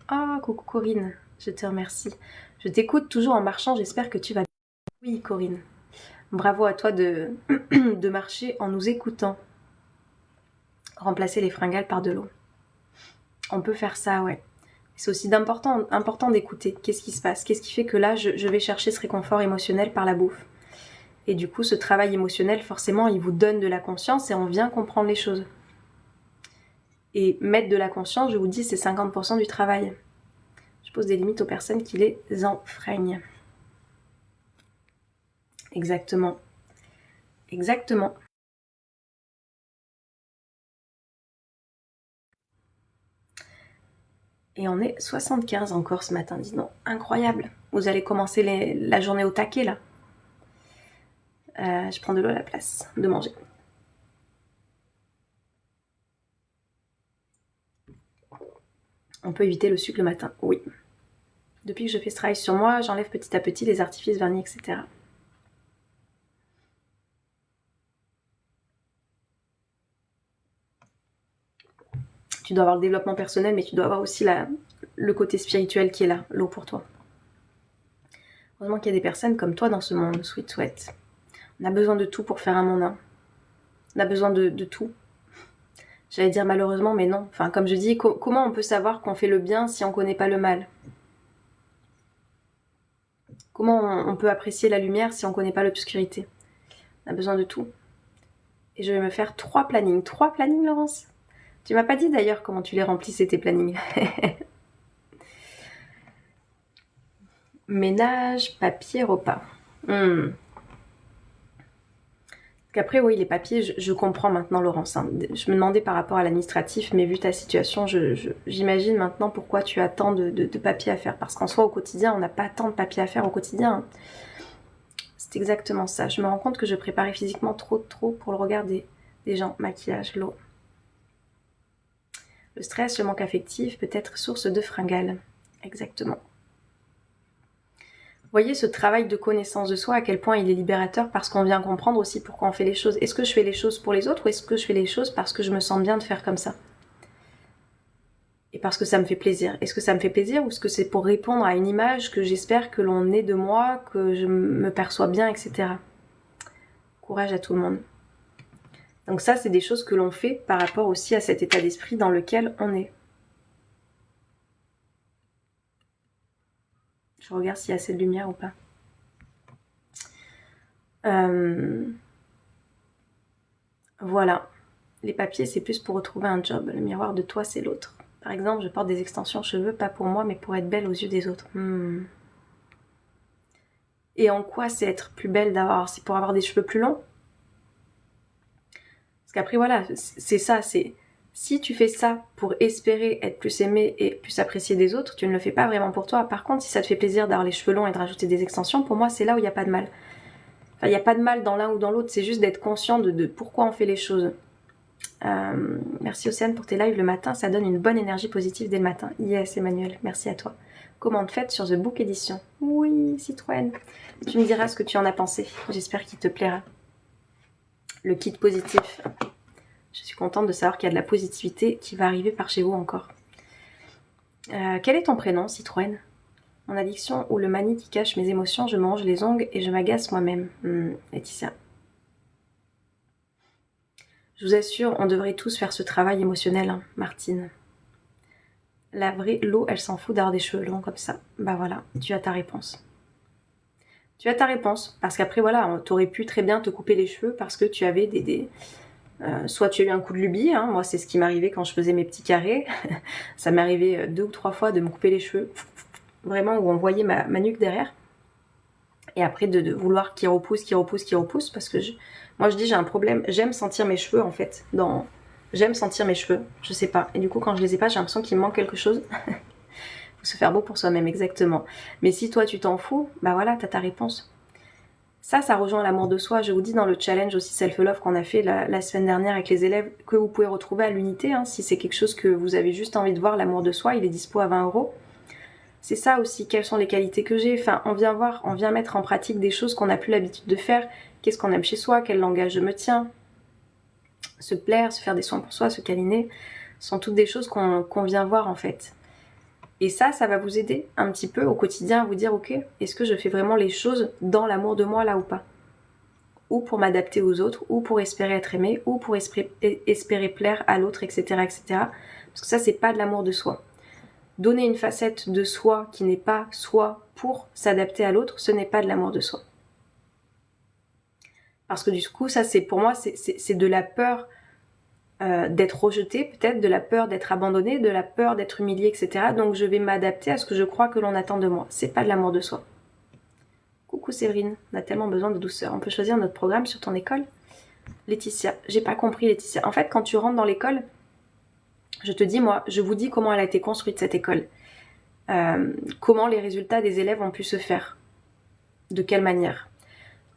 Ah, coucou Corinne, je te remercie. Je t'écoute toujours en marchant, j'espère que tu vas bien. Oui Corinne, bravo à toi de marcher en nous écoutant. Remplacer les fringales par de l'eau. On peut faire ça, ouais. C'est aussi important d'écouter. Qu'est-ce qui se passe? Qu'est-ce qui fait que là, je vais chercher ce réconfort émotionnel par la bouffe? Et du coup, ce travail émotionnel, forcément, il vous donne de la conscience et on vient comprendre les choses. Et mettre de la conscience, je vous dis, c'est 50% du travail. Je pose des limites aux personnes qui les enfreignent. Exactement. Exactement. Et on est 75 encore ce matin, dis donc. Incroyable. Vous allez commencer la journée au taquet, là. Je prends de l'eau à la place de manger. On peut éviter le sucre le matin, oui. Depuis que je fais ce travail sur moi, j'enlève petit à petit les artifices, vernis, etc. Tu dois avoir le développement personnel, mais tu dois avoir aussi le côté spirituel qui est là, l'eau pour toi. Heureusement qu'il y a des personnes comme toi dans ce monde, Sweet Sweat. On a besoin de tout pour faire un monde. Hein. On a besoin de tout. J'allais dire malheureusement, mais non. Enfin, comme je dis, comment on peut savoir qu'on fait le bien si on connaît pas le mal? Comment on peut apprécier la lumière si on connaît pas l'obscurité? On a besoin de tout. Et je vais me faire 3 plannings. 3 plannings, Laurence? Tu m'as pas dit d'ailleurs comment tu les remplissais tes plannings. Ménage, papier, repas. Qu'après, oui, les papiers, je comprends maintenant, Laurence. Hein. Je me demandais par rapport à l'administratif, mais vu ta situation, j'imagine maintenant pourquoi tu as tant de papiers à faire. Parce qu'en soi, au quotidien, on n'a pas tant de papiers à faire au quotidien. Hein. C'est exactement ça. Je me rends compte que je préparais physiquement trop pour le regard des gens. Maquillage, l'eau. Le stress, le manque affectif peut être source de fringales. Exactement. Voyez ce travail de connaissance de soi, à quel point il est libérateur parce qu'on vient comprendre aussi pourquoi on fait les choses. Est-ce que je fais les choses pour les autres ou est-ce que je fais les choses parce que je me sens bien de faire comme ça? Et parce que ça me fait plaisir. Est-ce que ça me fait plaisir ou est-ce que c'est pour répondre à une image que j'espère que l'on ait de moi, que je me perçois bien, etc. Courage à tout le monde. Donc ça, c'est des choses que l'on fait par rapport aussi à cet état d'esprit dans lequel on est. Je regarde s'il y a assez de lumière ou pas. Voilà. Les papiers, c'est plus pour retrouver un job. Le miroir de toi, c'est l'autre. Par exemple, je porte des extensions cheveux, pas pour moi, mais pour être belle aux yeux des autres. Et en quoi c'est être plus belle d'avoir... C'est pour avoir des cheveux plus longs? Parce qu'après, voilà, c'est ça, c'est... Si tu fais ça pour espérer être plus aimé et plus apprécié des autres, tu ne le fais pas vraiment pour toi. Par contre, si ça te fait plaisir d'avoir les cheveux longs et de rajouter des extensions, pour moi, c'est là où il n'y a pas de mal. Enfin, il n'y a pas de mal dans l'un ou dans l'autre, c'est juste d'être conscient de pourquoi on fait les choses. Merci Océane pour tes lives le matin, ça donne une bonne énergie positive dès le matin. Yes Emmanuel, merci à toi. Commande faite sur The Book Edition. Oui, Citroën. Tu me diras ce que tu en as pensé. J'espère qu'il te plaira. Le kit positif. Je suis contente de savoir qu'il y a de la positivité qui va arriver par chez vous encore. Quel est ton prénom, Citroën? Mon addiction ou le manie qui cache mes émotions, je mange les ongles et je m'agace moi-même. Laetitia. Je vous assure, on devrait tous faire ce travail émotionnel, hein, Martine. La vraie, l'eau, elle s'en fout d'avoir des cheveux longs comme ça. Bah voilà, tu as ta réponse. Tu as ta réponse, parce qu'après, voilà, t'aurais pu très bien te couper les cheveux parce que tu avais soit tu as eu un coup de lubie, hein, moi c'est ce qui m'arrivait quand je faisais mes petits carrés. Ça m'est arrivé 2 ou 3 fois de me couper les cheveux, vraiment où on voyait ma nuque derrière. Et après de vouloir qu'ils repoussent, parce que moi je dis j'ai un problème, j'aime sentir mes cheveux en fait, j'aime sentir mes cheveux, je sais pas. Et du coup quand je les ai pas, j'ai l'impression qu'il me manque quelque chose. Faut se faire beau pour soi-même, exactement. Mais si toi tu t'en fous, bah voilà, t'as ta réponse. Ça rejoint l'amour de soi. Je vous dis dans le challenge aussi self-love qu'on a fait la semaine dernière avec les élèves, que vous pouvez retrouver à l'unité, hein, si c'est quelque chose que vous avez juste envie de voir, l'amour de soi, il est dispo à 20 €. C'est ça aussi, quelles sont les qualités que j'ai. Enfin, on vient mettre en pratique des choses qu'on n'a plus l'habitude de faire. Qu'est-ce qu'on aime chez soi, quel langage je me tiens. Se plaire, se faire des soins pour soi, se câliner, sont toutes des choses qu'on vient voir en fait. Et ça va vous aider un petit peu au quotidien à vous dire, ok, est-ce que je fais vraiment les choses dans l'amour de moi là ou pas? Ou pour m'adapter aux autres, ou pour espérer être aimé, ou pour espérer plaire à l'autre, etc., etc. Parce que ça, c'est pas de l'amour de soi. Donner une facette de soi qui n'est pas soi pour s'adapter à l'autre, ce n'est pas de l'amour de soi. Parce que du coup, ça, c'est pour moi, c'est de la peur d'être rejeté, peut-être de la peur d'être abandonné, de la peur d'être humilié, etc. Donc je vais m'adapter à ce que je crois que l'on attend de moi. C'est pas de l'amour de soi. Coucou Séverine, on a tellement besoin de douceur. On peut choisir notre programme sur ton école? Laetitia, j'ai pas compris Laetitia. En fait, quand tu rentres dans l'école, je vous dis comment elle a été construite cette école. Comment les résultats des élèves ont pu se faire. De quelle manière.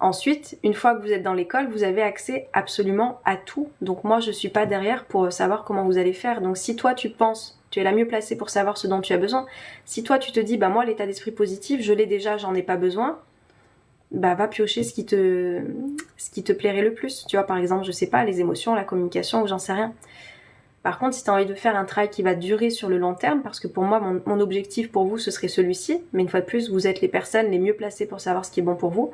Ensuite, une fois que vous êtes dans l'école, vous avez accès absolument à tout. Donc moi, je suis pas derrière pour savoir comment vous allez faire. Donc si toi, tu penses, tu es la mieux placée pour savoir ce dont tu as besoin. Si toi, tu te dis, bah moi, l'état d'esprit positif, je l'ai déjà, j'en ai pas besoin. Bah va piocher ce qui te plairait le plus. Tu vois, par exemple, je sais pas, les émotions, la communication, ou j'en sais rien. Par contre, si tu as envie de faire un travail qui va durer sur le long terme, parce que pour moi, mon objectif pour vous, ce serait celui-ci, mais une fois de plus, vous êtes les personnes les mieux placées pour savoir ce qui est bon pour vous.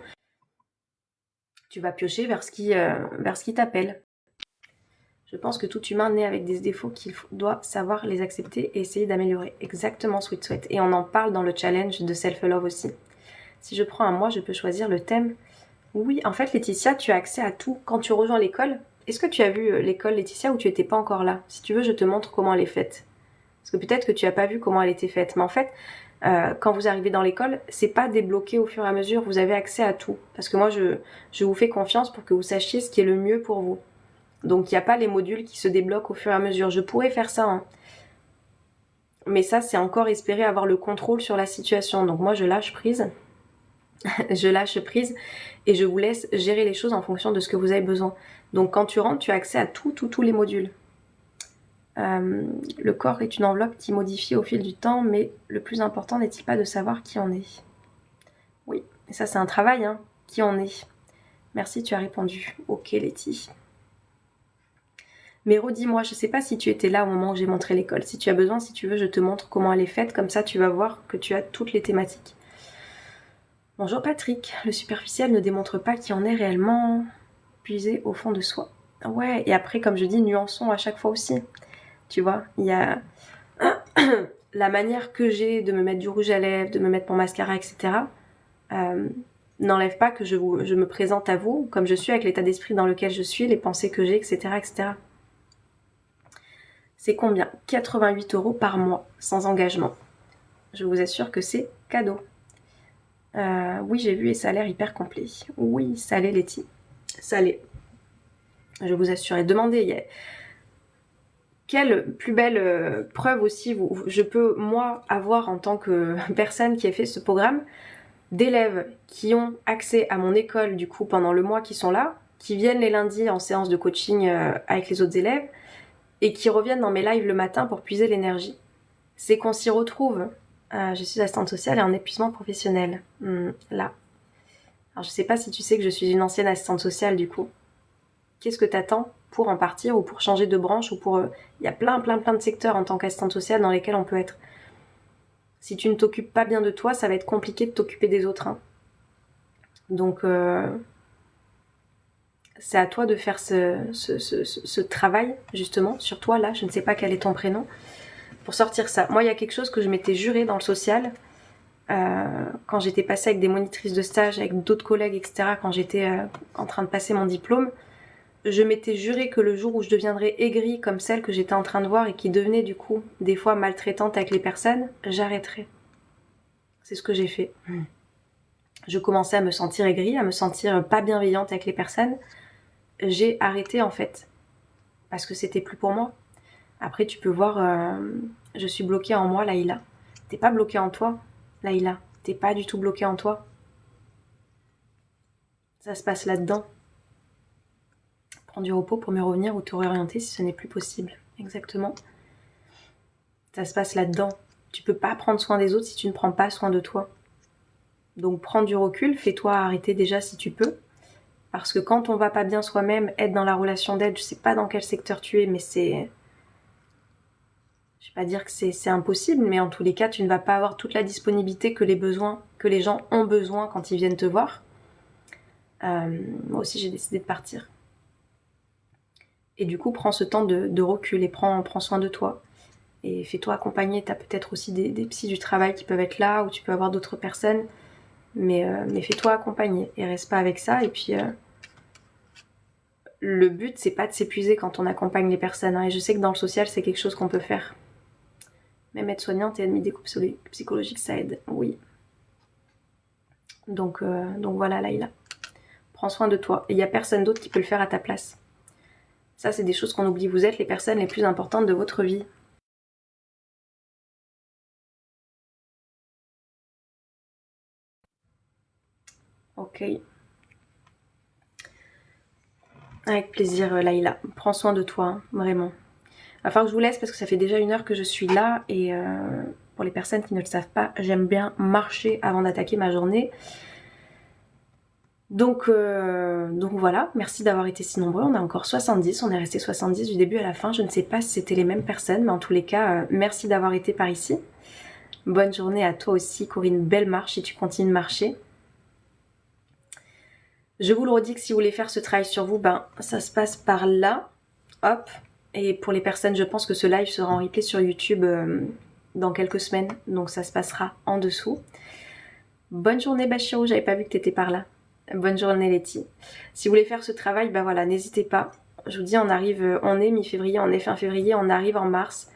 Tu vas piocher vers ce qui t'appelle. Je pense que tout humain naît avec des défauts qu'il doit savoir les accepter et essayer d'améliorer. Exactement, Sweet Sweat. Et on en parle dans le challenge de Self-Love aussi. Si je prends un mois, je peux choisir le thème. Oui, en fait, Laetitia, tu as accès à tout. Quand tu rejoins l'école, est-ce que tu as vu l'école, Laetitia, ou tu n'étais pas encore là? Si tu veux, je te montre comment elle est faite. Parce que peut-être que tu n'as pas vu comment elle était faite. Mais en fait, quand vous arrivez dans l'école, c'est pas débloqué au fur et à mesure, vous avez accès à tout. Parce que moi, je vous fais confiance pour que vous sachiez ce qui est le mieux pour vous. Donc il n'y a pas les modules qui se débloquent au fur et à mesure. Je pourrais faire ça, hein. Mais ça, c'est encore espérer avoir le contrôle sur la situation. Donc moi, je lâche prise. Je lâche prise et je vous laisse gérer les choses en fonction de ce que vous avez besoin. Donc quand tu rentres, tu as accès à tous les modules. Le corps est une enveloppe qui modifie au fil du temps, mais le plus important n'est-il pas de savoir qui on est? Oui, et ça c'est un travail, hein, qui on est. Merci, tu as répondu. Ok, Letty. Mais redis-moi, je sais pas si tu étais là au moment où j'ai montré l'école. Si tu as besoin, si tu veux, je te montre comment elle est faite. Comme ça, tu vas voir que tu as toutes les thématiques. Bonjour Patrick. Le superficiel ne démontre pas qui en est réellement puisé au fond de soi. Ouais, et après, comme je dis, nuançons à chaque fois aussi. Tu vois, il y a la manière que j'ai de me mettre du rouge à lèvres, de me mettre mon mascara, etc. N'enlève pas que je me présente à vous comme je suis, avec l'état d'esprit dans lequel je suis, les pensées que j'ai, etc., etc. C'est combien? 88 € par mois, sans engagement. Je vous assure que c'est cadeau. Oui, j'ai vu et ça a l'air hyper complet. Oui, ça l'est, Letty. Ça l'est. Je vous assure. Et demandez, quelle plus belle preuve aussi je peux, moi, avoir en tant que personne qui a fait ce programme, d'élèves qui ont accès à mon école, du coup, pendant le mois qui sont là, qui viennent les lundis en séance de coaching avec les autres élèves, et qui reviennent dans mes lives le matin pour puiser l'énergie. C'est qu'on s'y retrouve. Je suis assistante sociale et en épuisement professionnel. Là. Alors je sais pas si tu sais que je suis une ancienne assistante sociale du coup. Qu'est-ce que t'attends pour en partir ou pour changer de branche ou pour... Il y a plein de secteurs en tant qu'assistante sociale dans lesquels on peut être. Si tu ne t'occupes pas bien de toi, ça va être compliqué de t'occuper des autres. Hein. Donc c'est à toi de faire ce travail justement sur toi là. Je ne sais pas quel est ton prénom. Pour sortir ça. Moi, il y a quelque chose que je m'étais juré dans le social quand j'étais passée avec des monitrices de stage, avec d'autres collègues, etc., quand j'étais en train de passer mon diplôme, je m'étais juré que le jour où je deviendrais aigrie comme celle que j'étais en train de voir et qui devenait du coup des fois maltraitante avec les personnes, j'arrêterais. C'est ce que j'ai fait. Je commençais à me sentir aigrie, à me sentir pas bienveillante avec les personnes. J'ai arrêté en fait, parce que c'était plus pour moi. Après, tu peux voir, je suis bloquée en moi, Laïla. T'es pas bloquée en toi, Laïla. T'es pas du tout bloquée en toi. Ça se passe là-dedans. Prends du repos pour mieux revenir ou te réorienter si ce n'est plus possible. Exactement. Ça se passe là-dedans. Tu peux pas prendre soin des autres si tu ne prends pas soin de toi. Donc prends du recul, fais-toi arrêter déjà si tu peux. Parce que quand on va pas bien soi-même, être dans la relation d'aide, je sais pas dans quel secteur tu es, mais c'est... Je vais pas dire que c'est impossible, mais en tous les cas, tu ne vas pas avoir toute la disponibilité que les gens ont besoin quand ils viennent te voir. Moi aussi, j'ai décidé de partir. Et du coup, prends ce temps de recul et prends soin de toi. Et fais-toi accompagner. Tu as peut-être aussi des psys du travail qui peuvent être là, ou tu peux avoir d'autres personnes. Mais fais-toi accompagner et reste pas avec ça. Et puis, le but, c'est pas de s'épuiser quand on accompagne les personnes. Hein. Et je sais que dans le social, c'est quelque chose qu'on peut faire. Même être soignante et admis des coupes psychologiques, ça aide. Oui. Donc voilà, Laïla. Prends soin de toi. Et il n'y a personne d'autre qui peut le faire à ta place. Ça, c'est des choses qu'on oublie. Vous êtes les personnes les plus importantes de votre vie. Ok. Avec plaisir, Laïla. Prends soin de toi, hein, vraiment. Il va falloir que je vous laisse parce que ça fait déjà 1 heure que je suis là. Et pour les personnes qui ne le savent pas, j'aime bien marcher avant d'attaquer ma journée. Donc voilà, merci d'avoir été si nombreux. On a encore 70, on est resté 70 du début à la fin. Je ne sais pas si c'était les mêmes personnes, mais en tous les cas, merci d'avoir été par ici. Bonne journée à toi aussi, Corinne. Belle marche si tu continues de marcher. Je vous le redis que si vous voulez faire ce travail sur vous, ben ça se passe par là. Hop. Et pour les personnes, je pense que ce live sera en replay sur YouTube dans quelques semaines. Donc ça se passera en dessous. Bonne journée Bachirou, j'avais pas vu que t'étais par là. Bonne journée Letty. Si vous voulez faire ce travail, ben voilà, n'hésitez pas. Je vous dis, on est mi-février, on est fin février, on arrive en mars.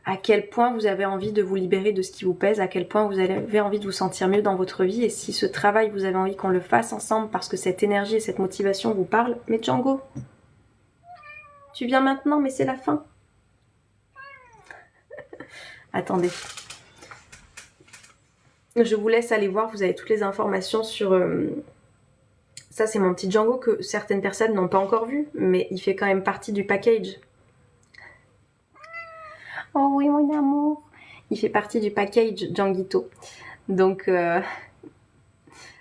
À quel point vous avez envie de vous libérer de ce qui vous pèse, à quel point vous avez envie de vous sentir mieux dans votre vie. Et si ce travail, vous avez envie qu'on le fasse ensemble parce que cette énergie et cette motivation vous parlent, mais Django, tu viens maintenant, mais c'est la fin. Attendez. Je vous laisse aller voir, vous avez toutes les informations sur... Ça, c'est mon petit Django que certaines personnes n'ont pas encore vu, mais il fait quand même partie du package. Oh oui, mon amour. Il fait partie du package Djanguito. Donc,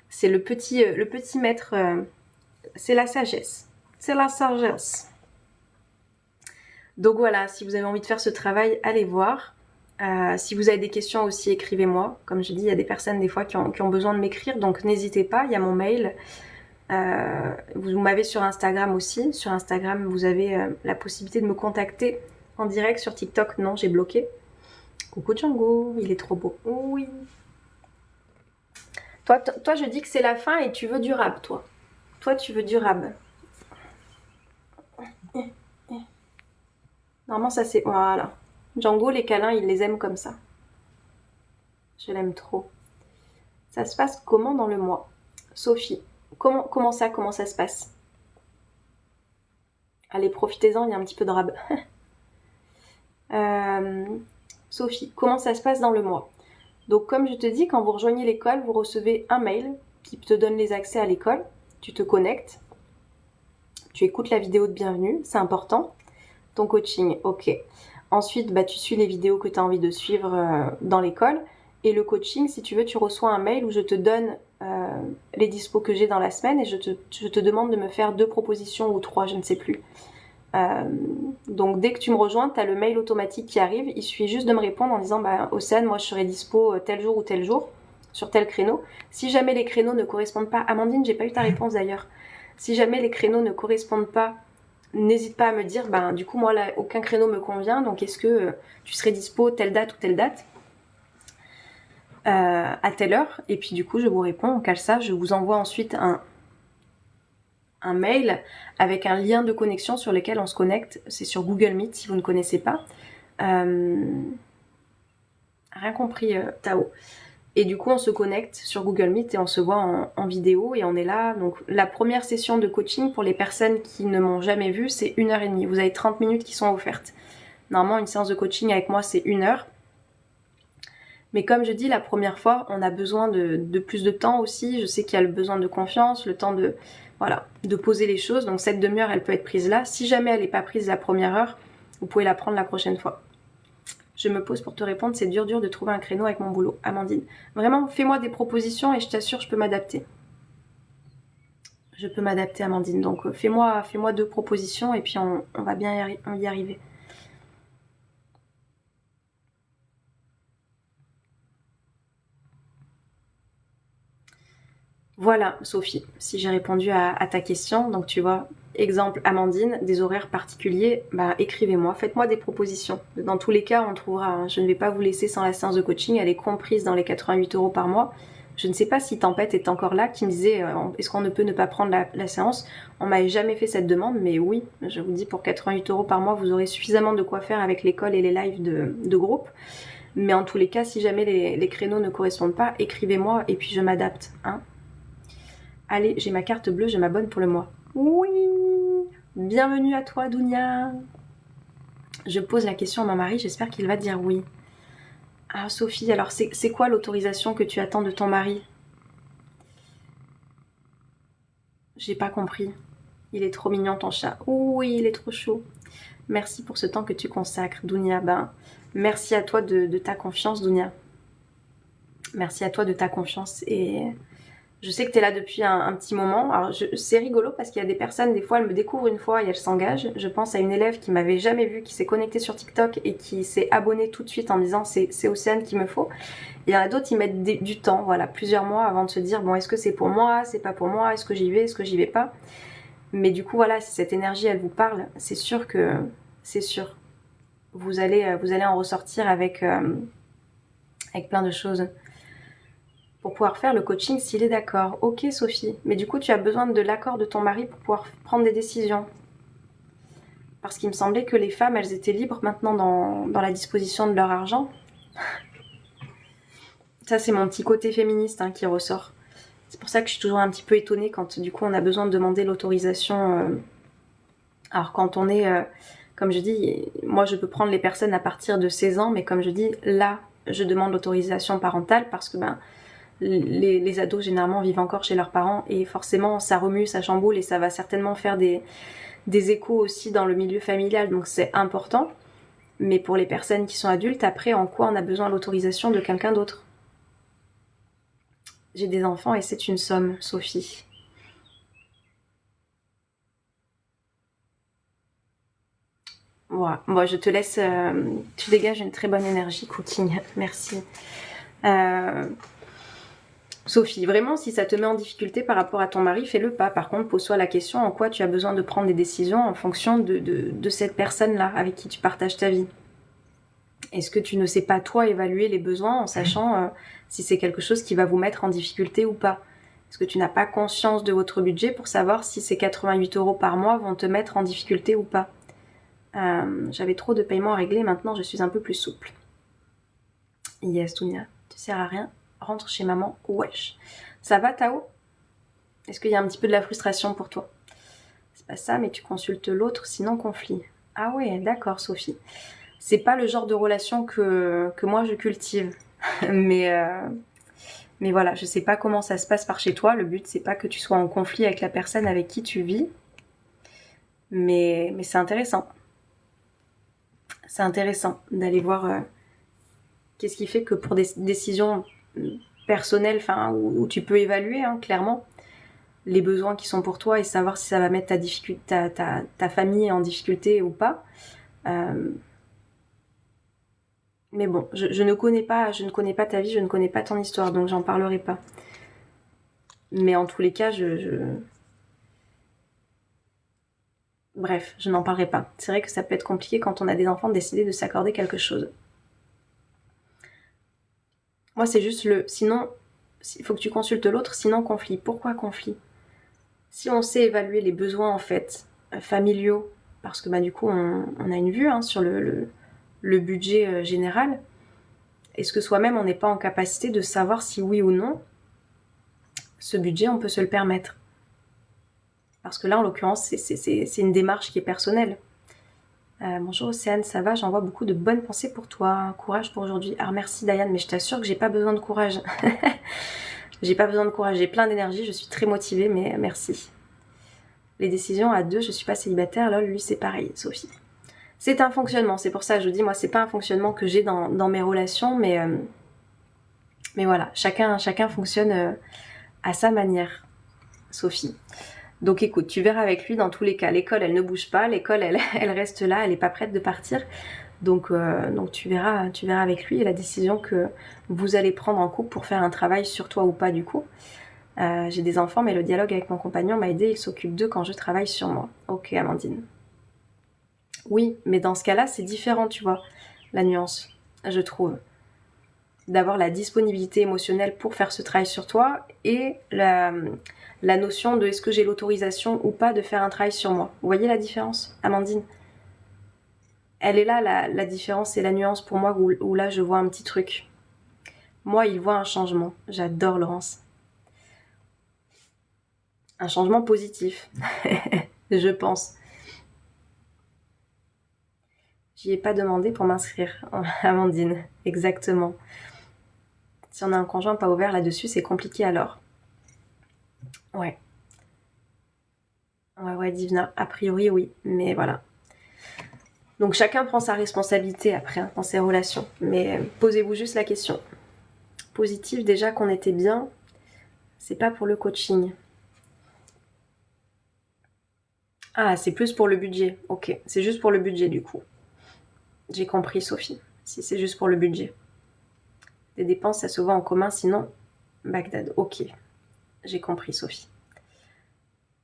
c'est le petit maître. C'est la sagesse. C'est la sagesse. Donc voilà, si vous avez envie de faire ce travail, allez voir. Si vous avez des questions aussi, écrivez-moi. Comme je dis, il y a des personnes des fois qui ont besoin de m'écrire, donc n'hésitez pas, il y a mon mail. Vous m'avez sur Instagram aussi. Sur Instagram, vous avez la possibilité de me contacter en direct. Sur TikTok, non, j'ai bloqué. Coucou Django, il est trop beau. Oui. Toi, je dis que c'est la fin et tu veux du rab, toi. Toi, tu veux du rab. Normalement, ça c'est... Voilà. Django, les câlins, il les aime comme ça. Je l'aime trop. Ça se passe comment dans le mois? Sophie, comment ça se passe? Allez, profitez-en, il y a un petit peu de rab. Sophie, comment ça se passe dans le mois? Donc comme je te dis, quand vous rejoignez l'école, vous recevez un mail qui te donne les accès à l'école. Tu te connectes. Tu écoutes la vidéo de bienvenue, c'est important. Ton coaching, ok. Ensuite, tu suis les vidéos que tu as envie de suivre dans l'école. Et le coaching, si tu veux, tu reçois un mail où je te donne les dispos que j'ai dans la semaine et je te demande de me faire 2 propositions ou 3, je ne sais plus. Donc dès que tu me rejoins, tu as le mail automatique qui arrive. Il suffit juste de me répondre en disant Océane, moi je serai dispo tel jour ou tel jour, sur tel créneau. Si jamais les créneaux ne correspondent pas, Amandine, j'ai pas eu ta réponse d'ailleurs. Si jamais les créneaux ne correspondent pas, n'hésite pas à me dire, du coup moi là aucun créneau me convient, donc est-ce que tu serais dispo telle date ou telle date à telle heure, et puis du coup je vous réponds, on cale ça, je vous envoie ensuite un mail avec un lien de connexion sur lequel on se connecte, c'est sur Google Meet si vous ne connaissez pas. Rien compris Tao. Et du coup on se connecte sur Google Meet et on se voit en vidéo et on est là. Donc la première session de coaching pour les personnes qui ne m'ont jamais vu, c'est 1h30. Vous avez 30 minutes qui sont offertes. Normalement une séance de coaching avec moi c'est 1 heure. Mais comme je dis, la première fois, on a besoin de plus de temps aussi. Je sais qu'il y a le besoin de confiance, le temps de poser les choses. Donc cette demi-heure, elle peut être prise là. Si jamais elle n'est pas prise la première heure, vous pouvez la prendre la prochaine fois. Je me pose pour te répondre, c'est dur de trouver un créneau avec mon boulot. Amandine, vraiment, fais-moi des propositions et je t'assure, je peux m'adapter. Je peux m'adapter, Amandine. Donc fais-moi 2 propositions et puis on va bien y arriver. Voilà, Sophie, si j'ai répondu à ta question. Donc tu vois, exemple Amandine, des horaires particuliers, écrivez-moi, faites-moi des propositions. Dans tous les cas, on trouvera. Hein. Je ne vais pas vous laisser sans la séance de coaching, elle est comprise dans les 88 € par mois. Je ne sais pas si Tempête est encore là, qui me disait est-ce qu'on ne peut ne pas prendre la séance? On m'avait jamais fait cette demande, mais oui, je vous dis, pour 88 € par mois, vous aurez suffisamment de quoi faire avec l'école et les lives de groupe. Mais en tous les cas, si jamais les créneaux ne correspondent pas, écrivez-moi et puis je m'adapte. Hein. Allez, j'ai ma carte bleue, je m'abonne pour le mois. Oui. Bienvenue à toi, Dounia. Je pose la question à mon mari, j'espère qu'il va dire oui. Ah, Sophie, alors c'est quoi l'autorisation que tu attends de ton mari? J'ai pas compris. Il est trop mignon, ton chat. Oui, il est trop chaud. Merci pour ce temps que tu consacres, Dounia. Merci à toi de ta confiance, Dounia. Merci à toi de ta confiance et... Je sais que tu es là depuis un petit moment. Alors c'est rigolo parce qu'il y a des personnes, des fois elles me découvrent une fois et elles s'engagent. Je pense à une élève qui m'avait jamais vue, qui s'est connectée sur TikTok et qui s'est abonnée tout de suite en me disant c'est Océane qu'il me faut. Il y en a d'autres qui mettent du temps, voilà, plusieurs mois avant de se dire bon est-ce que c'est pour moi, c'est pas pour moi, est-ce que j'y vais, est-ce que j'y vais pas. Mais du coup voilà, si cette énergie elle vous parle, c'est sûr. Vous allez en ressortir avec plein de choses. Pour pouvoir faire le coaching s'il est d'accord. Ok Sophie, mais du coup tu as besoin de l'accord de ton mari pour pouvoir prendre des décisions. Parce qu'il me semblait que les femmes, elles étaient libres maintenant dans la disposition de leur argent. Ça c'est mon petit côté féministe qui ressort. C'est pour ça que je suis toujours un petit peu étonnée quand du coup on a besoin de demander l'autorisation. Alors quand on est, comme je dis, moi je peux prendre les personnes à partir de 16 ans, mais comme je dis, là je demande l'autorisation parentale parce que les ados généralement vivent encore chez leurs parents et forcément ça remue, ça chamboule et ça va certainement faire des échos aussi dans le milieu familial, donc c'est important. Mais pour les personnes qui sont adultes, après, en quoi on a besoin de l'autorisation de quelqu'un d'autre? J'ai des enfants et c'est une somme, Sophie. Voilà. Bon, je te laisse. Tu dégages une très bonne énergie, Cooking. Merci. Sophie, vraiment, si ça te met en difficulté par rapport à ton mari, fais-le pas. Par contre, pose-toi la question en quoi tu as besoin de prendre des décisions en fonction de cette personne-là avec qui tu partages ta vie. Est-ce que tu ne sais pas, toi, évaluer les besoins en sachant si c'est quelque chose qui va vous mettre en difficulté ou pas? Est-ce que tu n'as pas conscience de votre budget pour savoir si ces 88 € par mois vont te mettre en difficulté ou pas? J'avais trop de paiements à régler, maintenant je suis un peu plus souple. Yes, Tounia, tu sers à rien. Rentre chez maman, wesh. Ça va, Tao? Est-ce qu'il y a un petit peu de la frustration pour toi? C'est pas ça, mais tu consultes l'autre, sinon conflit. Ah ouais, d'accord, Sophie. C'est pas le genre de relation que moi je cultive. mais voilà, je sais pas comment ça se passe par chez toi. Le but, c'est pas que tu sois en conflit avec la personne avec qui tu vis. Mais c'est intéressant. C'est intéressant d'aller voir qu'est-ce qui fait que pour des décisions personnelles, où tu peux évaluer clairement les besoins qui sont pour toi et savoir si ça va mettre ta famille en difficulté ou pas. Mais bon, je ne connais pas ta vie, je ne connais pas ton histoire, donc j'en parlerai pas. Mais en tous les cas, bref, je n'en parlerai pas. C'est vrai que ça peut être compliqué quand on a des enfants de décider de s'accorder quelque chose. Moi, c'est juste sinon, il faut que tu consultes l'autre, sinon conflit. Pourquoi conflit? Si on sait évaluer les besoins, en fait, familiaux, parce que du coup, on a une vue sur le budget général, est-ce que soi-même, on n'est pas en capacité de savoir si oui ou non, ce budget, on peut se le permettre? Parce que là, en l'occurrence, c'est une démarche qui est personnelle. Bonjour Océane, ça va? J'envoie beaucoup de bonnes pensées pour toi. Courage pour aujourd'hui. Alors merci Diane, mais je t'assure que j'ai pas besoin de courage. J'ai pas besoin de courage, j'ai plein d'énergie, je suis très motivée, mais merci. Les décisions à deux, je suis pas célibataire, lol, lui c'est pareil, Sophie. C'est un fonctionnement, c'est pour ça que je dis, moi c'est pas un fonctionnement que j'ai dans mes relations, mais voilà, chacun fonctionne à sa manière, Sophie. Donc écoute, tu verras avec lui dans tous les cas. L'école, elle ne bouge pas. L'école, elle reste là. Elle n'est pas prête de partir. Donc tu verras avec lui la décision que vous allez prendre en couple pour faire un travail sur toi ou pas du coup. J'ai des enfants, mais le dialogue avec mon compagnon m'a aidé. Il s'occupe d'eux quand je travaille sur moi. Ok, Amandine. Oui, mais dans ce cas-là, c'est différent, tu vois, la nuance, je trouve. D'avoir la disponibilité émotionnelle pour faire ce travail sur toi et la notion de est-ce que j'ai l'autorisation ou pas de faire un travail sur moi. Vous voyez la différence, Amandine? Elle est là, la différence et la nuance pour moi où là je vois un petit truc. Moi, il voit un changement. J'adore Laurence. Un changement positif, je pense. J'y ai pas demandé pour m'inscrire, Amandine, exactement. Si on a un conjoint pas ouvert là-dessus, c'est compliqué alors. Ouais. Ouais, Divina, a priori oui, mais voilà. Donc chacun prend sa responsabilité après dans ses relations, mais posez-vous juste la question. Positif déjà qu'on était bien, c'est pas pour le coaching. Ah, c'est plus pour le budget, ok, c'est juste pour le budget du coup. J'ai compris Sophie, si c'est juste pour le budget. Les dépenses, ça se voit en commun, sinon Bagdad, ok. J'ai compris Sophie.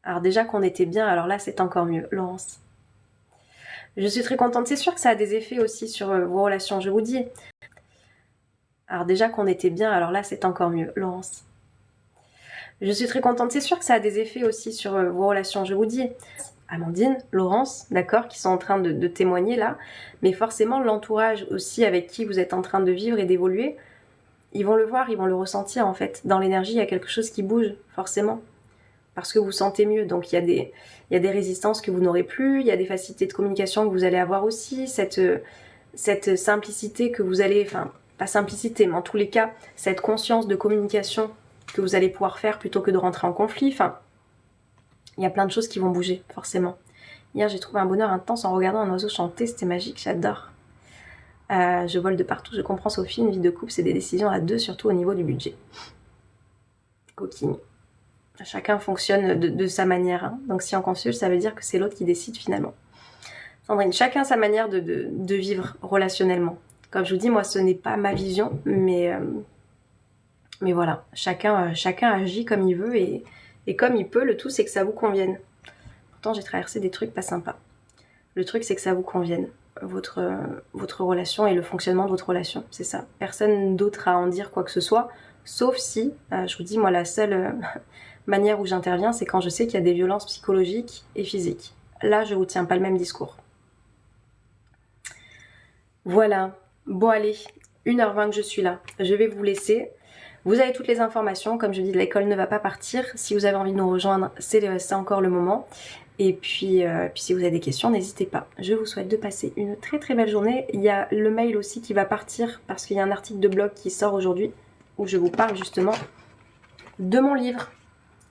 Alors déjà qu'on était bien, alors là c'est encore mieux, Laurence. Je suis très contente, c'est sûr que ça a des effets aussi sur vos relations, je vous dis. Alors déjà qu'on était bien, alors là c'est encore mieux, Laurence. Je suis très contente, c'est sûr que ça a des effets aussi sur vos relations, je vous dis. Amandine, Laurence, d'accord, qui sont en train de témoigner là, mais forcément l'entourage aussi avec qui vous êtes en train de vivre et d'évoluer, ils vont le voir, ils vont le ressentir en fait. Dans l'énergie, il y a quelque chose qui bouge, forcément. Parce que vous sentez mieux. Donc il y a des résistances que vous n'aurez plus, il y a des facilités de communication que vous allez avoir aussi, cette simplicité que vous allez, enfin pas simplicité, mais en tous les cas, cette conscience de communication que vous allez pouvoir faire plutôt que de rentrer en conflit. Enfin, il y a plein de choses qui vont bouger, forcément. Hier, j'ai trouvé un bonheur intense en regardant un oiseau chanter, c'était magique, j'adore. Je vole de partout, je comprends Sophie, une vie de couple, c'est des décisions à deux, surtout au niveau du budget. Coquine. Chacun fonctionne de sa manière. Hein. Donc si on consulte, ça veut dire que c'est l'autre qui décide finalement. Sandrine, chacun sa manière de vivre relationnellement. Comme je vous dis, moi, ce n'est pas ma vision, mais voilà, chacun agit comme il veut et comme il peut. Le tout, c'est que ça vous convienne. Pourtant, j'ai traversé des trucs pas sympas. Le truc, c'est que ça vous convienne. Votre relation et le fonctionnement de votre relation, c'est ça. Personne d'autre à en dire quoi que ce soit, sauf si, je vous dis, moi, la seule manière où j'interviens, c'est quand je sais qu'il y a des violences psychologiques et physiques. Là, je vous tiens pas le même discours. Voilà. Bon, allez, 1h20 que je suis là. Je vais vous laisser. Vous avez toutes les informations. Comme je dis, l'école ne va pas partir. Si vous avez envie de nous rejoindre, c'est encore le moment. Et puis si vous avez des questions, n'hésitez pas. Je vous souhaite de passer une très très belle journée. Il y a le mail aussi qui va partir parce qu'il y a un article de blog qui sort aujourd'hui où je vous parle justement de mon livre.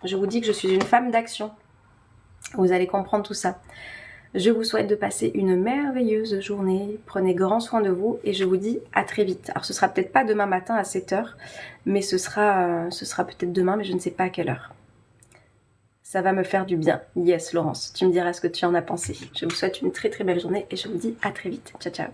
Je vous dis que je suis une femme d'action. Vous allez comprendre tout ça. Je vous souhaite de passer une merveilleuse journée. Prenez grand soin de vous et je vous dis à très vite. Alors ce sera peut-être pas demain matin à 7h, mais ce sera peut-être demain, mais je ne sais pas à quelle heure. Ça va me faire du bien. Yes, Laurence, tu me diras ce que tu en as pensé. Je vous souhaite une très très belle journée et je vous dis à très vite. Ciao, ciao.